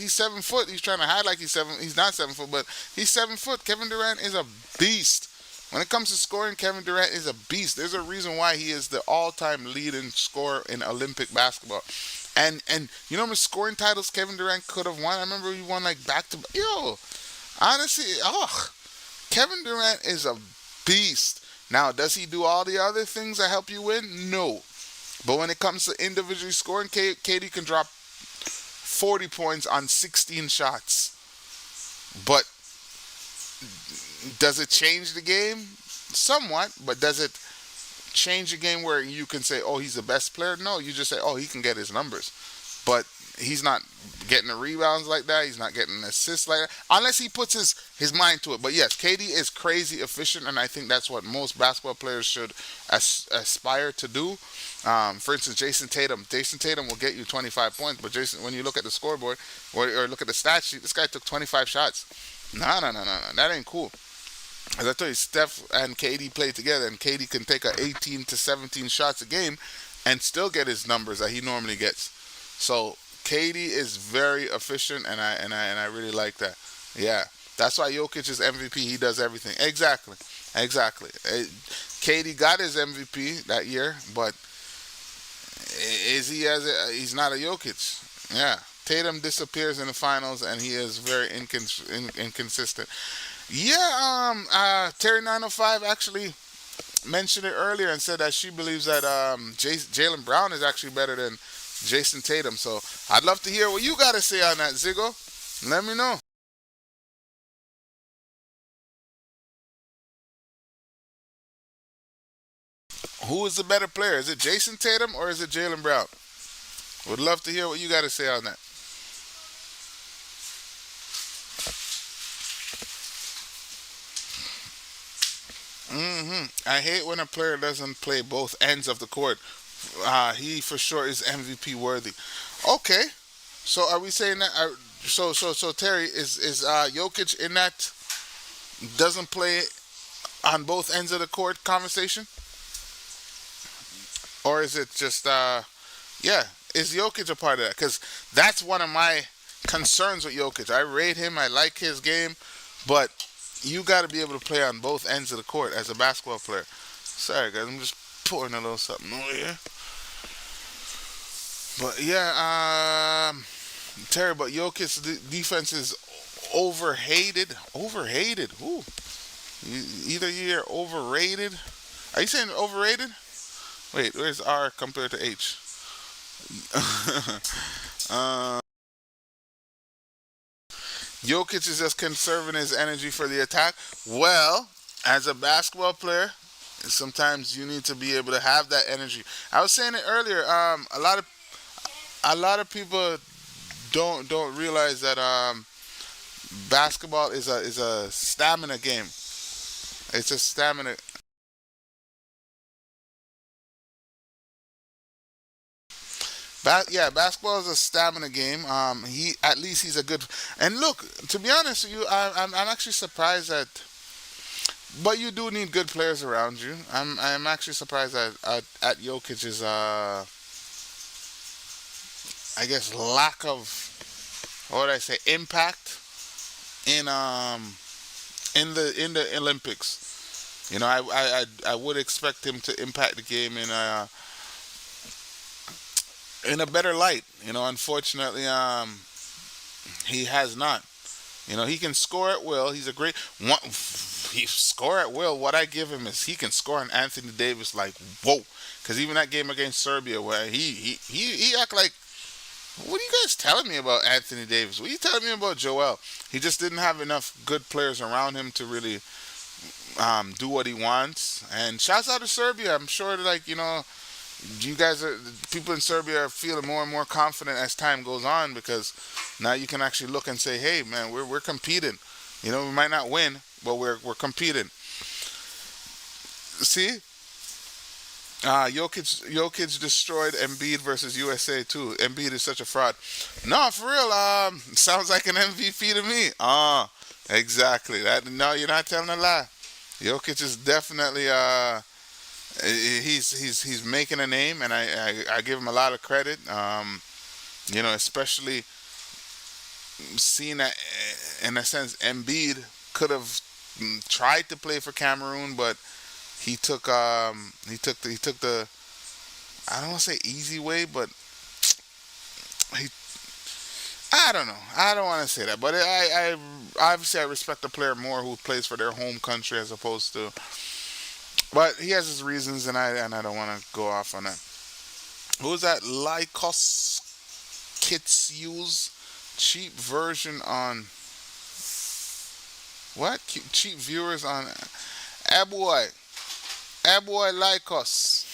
foot. He's trying to hide like he's 7. He's not 7 foot, but he's 7 foot. Kevin Durant is a beast. When it comes to scoring, Kevin Durant is a beast. There's a reason why he is the all-time leading scorer in Olympic basketball. And you know how many scoring titles Kevin Durant could have won? I remember he won like back to back. Yo, honestly, Kevin Durant is a beast. Now, does he do all the other things that help you win? No. But when it comes to individually scoring, KD can drop 40 points on 16 shots. But does it change the game? Somewhat, but does it change the game where you can say, oh, he's the best player? No, you just say, oh, he can get his numbers. But he's not getting the rebounds like that. He's not getting assists like that. Unless he puts his mind to it. But yes, KD is crazy efficient, and I think that's what most basketball players should aspire to do. For instance, Jason Tatum. Jason Tatum will get you 25 points, but when you look at the scoreboard or look at the stat sheet, this guy took 25 shots. No. That ain't cool. As I told you, Steph and KD play together, and KD can take 18 to 17 shots a game and still get his numbers that he normally gets. So KD is very efficient, and I really like that. Yeah, that's why Jokic is MVP. He does everything. Exactly. KD got his MVP that year, but he's not a Jokic. Yeah. Tatum disappears in the finals, and he is very inconsistent. Yeah, Terry 905 actually mentioned it earlier and said that she believes that Jaylen Brown is actually better than Jason Tatum. So I'd love to hear what you got to say on that, Ziggo. Let me know. Who is the better player? Is it Jason Tatum or is it Jaylen Brown? Would love to hear what you got to say on that. I hate when a player doesn't play both ends of the court. He for sure is MVP worthy. Okay, so are we saying that? So Terry is Jokic in that doesn't play on both ends of the court conversation, or is it just yeah? Is Jokic a part of that? Because that's one of my concerns with Jokic. I rate him. I like his game, but you got to be able to play on both ends of the court as a basketball player. Sorry, guys. I'm just pouring a little something over here. But yeah, Terry. But Jokic's defense is overhated. Overhated. Ooh. Either you're overrated. Are you saying overrated? Wait, where's R compared to H? uh, Jokic is just conserving his energy for the attack. Well, as a basketball player, sometimes you need to be able to have that energy. I was saying it earlier. A lot of people don't realize that basketball is a stamina game. It's a stamina. Yeah, basketball is a stamina game. He at least he's a good. And look, to be honest with you, I'm actually surprised that. But you do need good players around you. I'm actually surprised at Jokic's I guess lack of what would I say impact in in the Olympics. I would expect him to impact the game in a better light. Unfortunately, he has not. He can score at will. He's a great one. He score at will. What I give him is he can score on Anthony Davis like whoa. Because even that game against Serbia, where he act like, what are you guys telling me about Anthony Davis? What are you telling me about Joel? He just didn't have enough good players around him to really do what he wants. And shouts out to Serbia. I'm sure that, you guys are people in Serbia are feeling more and more confident as time goes on because now you can actually look and say, hey man, we're competing. We might not win, but we're competing. See, Jokic destroyed Embiid versus USA too. Embiid is such a fraud. No, for real. Sounds like an MVP to me. Exactly. That no, you're not telling a lie. Jokic is definitely he's making a name, and I give him a lot of credit. Especially seeing that in a sense, Embiid could have tried to play for Cameroon, but he took the I don't want to say easy way, but he I don't know. I don't want to say that, but I obviously I respect a player more who plays for their home country as opposed to. But he has his reasons, and I don't want to go off on that. Who was that? Lycos Kits use cheap version on what? Cheap viewers on Aboy. Aboy like us.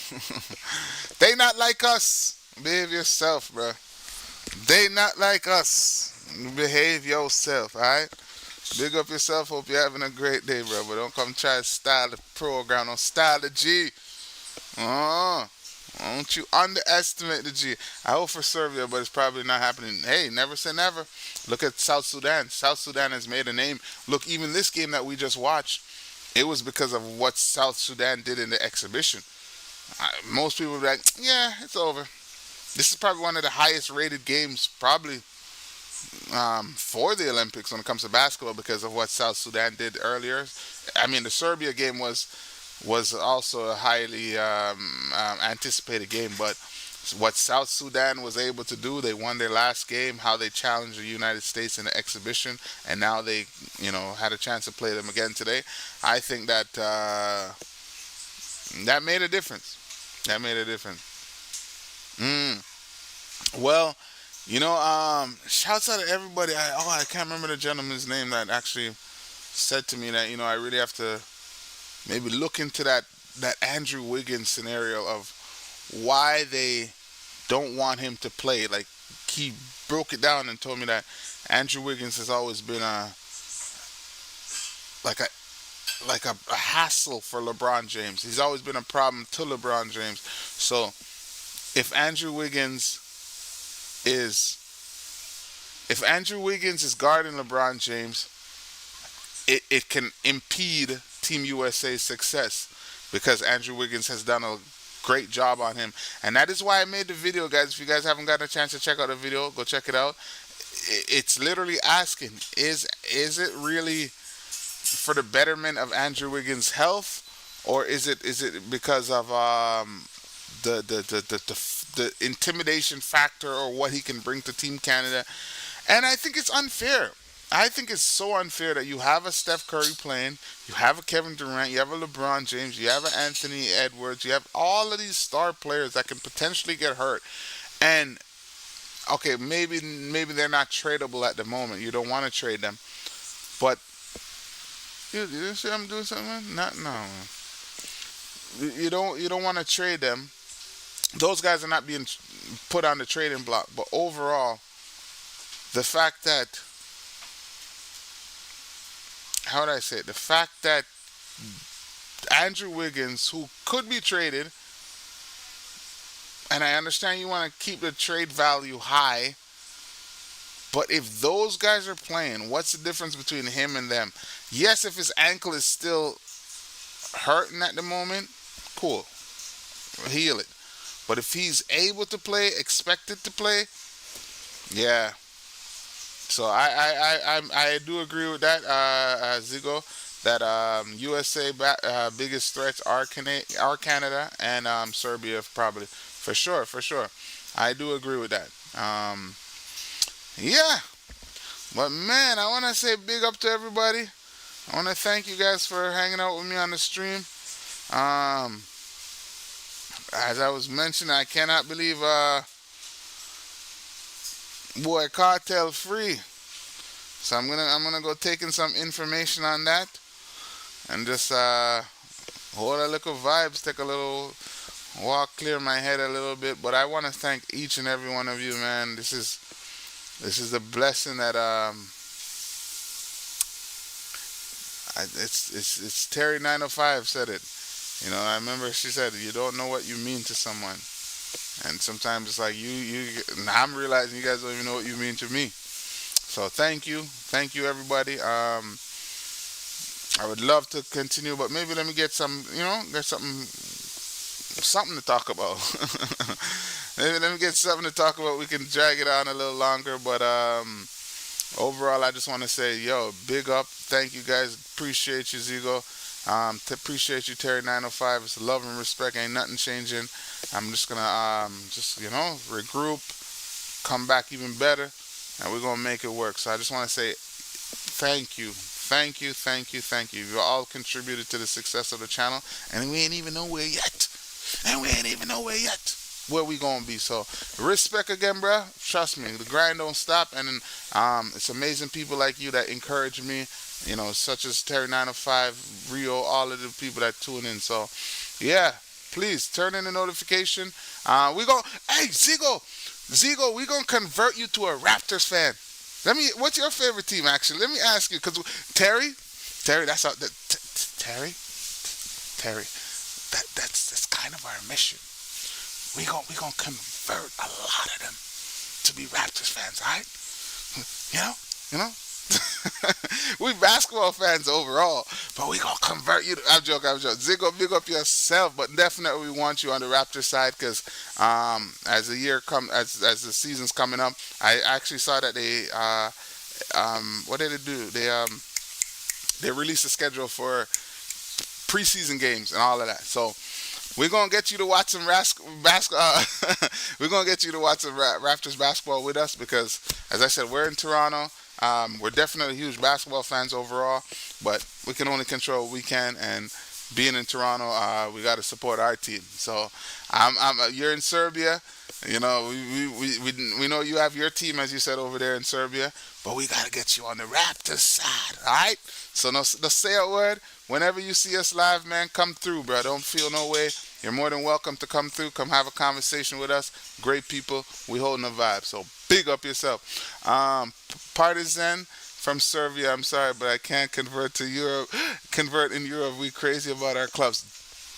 They not like us. Behave yourself, bro. They not like us. Behave yourself, alright? Big up yourself. Hope you're having a great day, bro. But don't come try to style the program. Don't style the G. Uh, don't you underestimate the G. I hope for Serbia, but it's probably not happening. Hey, never say never. Look at South Sudan. South Sudan has made a name. Look, even this game that we just watched, it was because of what South Sudan did in the exhibition. Most people would be like, yeah, it's over. This is probably one of the highest rated games, probably for the Olympics when it comes to basketball because of what South Sudan did earlier. I mean, the Serbia game was also a highly anticipated game, but what South Sudan was able to do, they won their last game. How they challenged the United States in the exhibition, and now they, had a chance to play them again today. I think that that made a difference. That made a difference. Mm. Well, shouts out to everybody. I can't remember the gentleman's name that actually said to me that I really have to maybe look into that Andrew Wiggins scenario of why they don't want him to play. Like he broke it down and told me that Andrew Wiggins has always been like like a hassle for LeBron James. He's always been a problem to LeBron James. So if Andrew Wiggins is if Andrew Wiggins is guarding LeBron James, it can impede Team USA's success because Andrew Wiggins has done a great job on him. And that is why I made the video, guys. If you guys haven't gotten a chance to check out the video, go check it out. It's literally asking, is it really for the betterment of Andrew Wiggins' health, or is it because of the intimidation factor or what he can bring to Team Canada? And I think it's unfair. I think it's so unfair that you have a Steph Curry playing, you have a Kevin Durant, you have a LeBron James, you have an Anthony Edwards, you have all of these star players that can potentially get hurt. And okay, maybe they're not tradable at the moment. You don't want to trade them, but you see I'm doing something? Not no. You don't want to trade them. Those guys are not being put on the trading block. But overall, the fact that how would I say it? The fact that Andrew Wiggins, who could be traded, and I understand you want to keep the trade value high, but if those guys are playing, what's the difference between him and them? Yes, if his ankle is still hurting at the moment, cool, heal it. But if he's able to play, expected to play, yeah. So I do agree with that, Zigo. That USA biggest threats are Canada and Serbia probably for sure. I do agree with that. Yeah, but man, I want to say big up to everybody. I want to thank you guys for hanging out with me on the stream. As I was mentioning, I cannot believe boy cartel free. So I'm gonna go taking some information on that and just hold a little vibes, take a little walk, clear my head a little bit. But I want to thank each and every one of you, man. This is a blessing that it's Terry 905 said it. You know, I remember she said, "You don't know what you mean to someone," and sometimes it's like I'm realizing you guys don't even know what you mean to me. So thank you everybody. I would love to continue, but maybe let me get something to talk about. Maybe let me get something to talk about. We can drag it on a little longer, but overall, I just want to say, yo, big up. Thank you guys. Appreciate you, Zigo. Appreciate you, Terry 905. It's love and respect. Ain't nothing changing. I'm just gonna regroup, come back even better, and we're gonna make it work. So I just want to say thank you. You all contributed to the success of the channel, and we ain't even nowhere yet. Where we gonna be? So respect again, bruh. Trust me, the grind don't stop, and it's amazing people like you that encourage me. You know, such as Terry 905, Rio, all of the people that tune in. So, yeah, please turn in the notification. Hey, Zigo, we gonna convert you to a Raptors fan. What's your favorite team, actually? Let me ask you, because Terry, that's kind of our mission. We gonna convert a lot of them to be Raptors fans, all right? You know. We basketball fans overall, but we gonna convert you. I'm joking. Zigo, big up yourself, but definitely we want you on the Raptors side because as the season's coming up, I actually saw that they what did they do? They released a schedule for preseason games and all of that. So we're gonna get you to watch some we're gonna get you to watch some Raptors basketball with us because, as I said, we're in Toronto. We're definitely huge basketball fans overall, but we can only control what we can. And being in Toronto, we got to support our team. So you're in Serbia. You know, we know you have your team, as you said, over there in Serbia, but we got to get you on the Raptors side, all right? So no say a word. Whenever you see us live, man, come through, bro. Don't feel no way. You're more than welcome to come through. Come have a conversation with us. Great people. We holding the vibe. So big up yourself. Partisan from Serbia. I'm sorry, but I can't convert to Europe. Convert in Europe. We crazy about our clubs.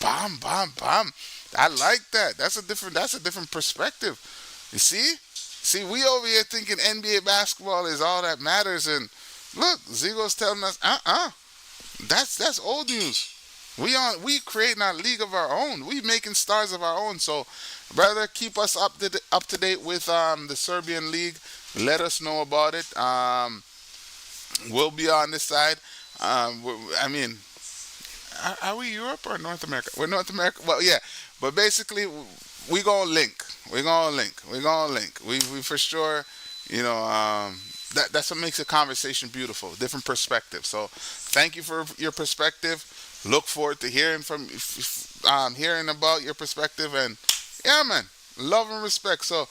Bam, bam, bam. I like that. That's a different perspective. You see? See, we over here thinking NBA basketball is all that matters, and look, Zigo's telling us, that's old news. We creating our league of our own. We making stars of our own. So, brother, keep us up to date with the Serbian league. Let us know about it. We'll be on this side. I mean, are we Europe or North America? We're North America. Well, yeah, but basically, we gonna link. We gonna link. We gonna link. We for sure. You know, that's what makes a conversation beautiful. Different perspective. So, thank you for your perspective. Look forward to hearing about your perspective, and yeah, man, love and respect. So,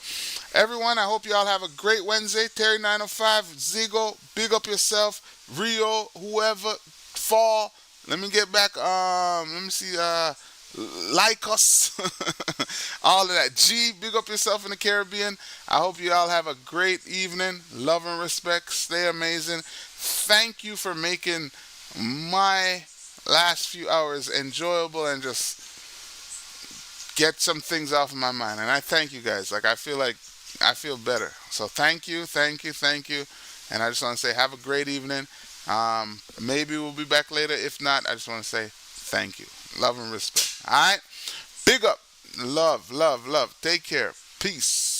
everyone, I hope you all have a great Wednesday. Terry 905, Zigo, big up yourself. Rio, whoever, Fall. Let me get back. Let me see. Like us, all of that. G, big up yourself in the Caribbean. I hope you all have a great evening. Love and respect. Stay amazing. Thank you for making my last few hours enjoyable and just get some things off of my mind. And I thank you guys. Like I feel better. So thank you, thank you, thank you. And I just want to say have a great evening. Maybe we'll be back later. If not, I just want to say thank you. Love and respect. All right? Big up. Love, love, love. Take care. Peace.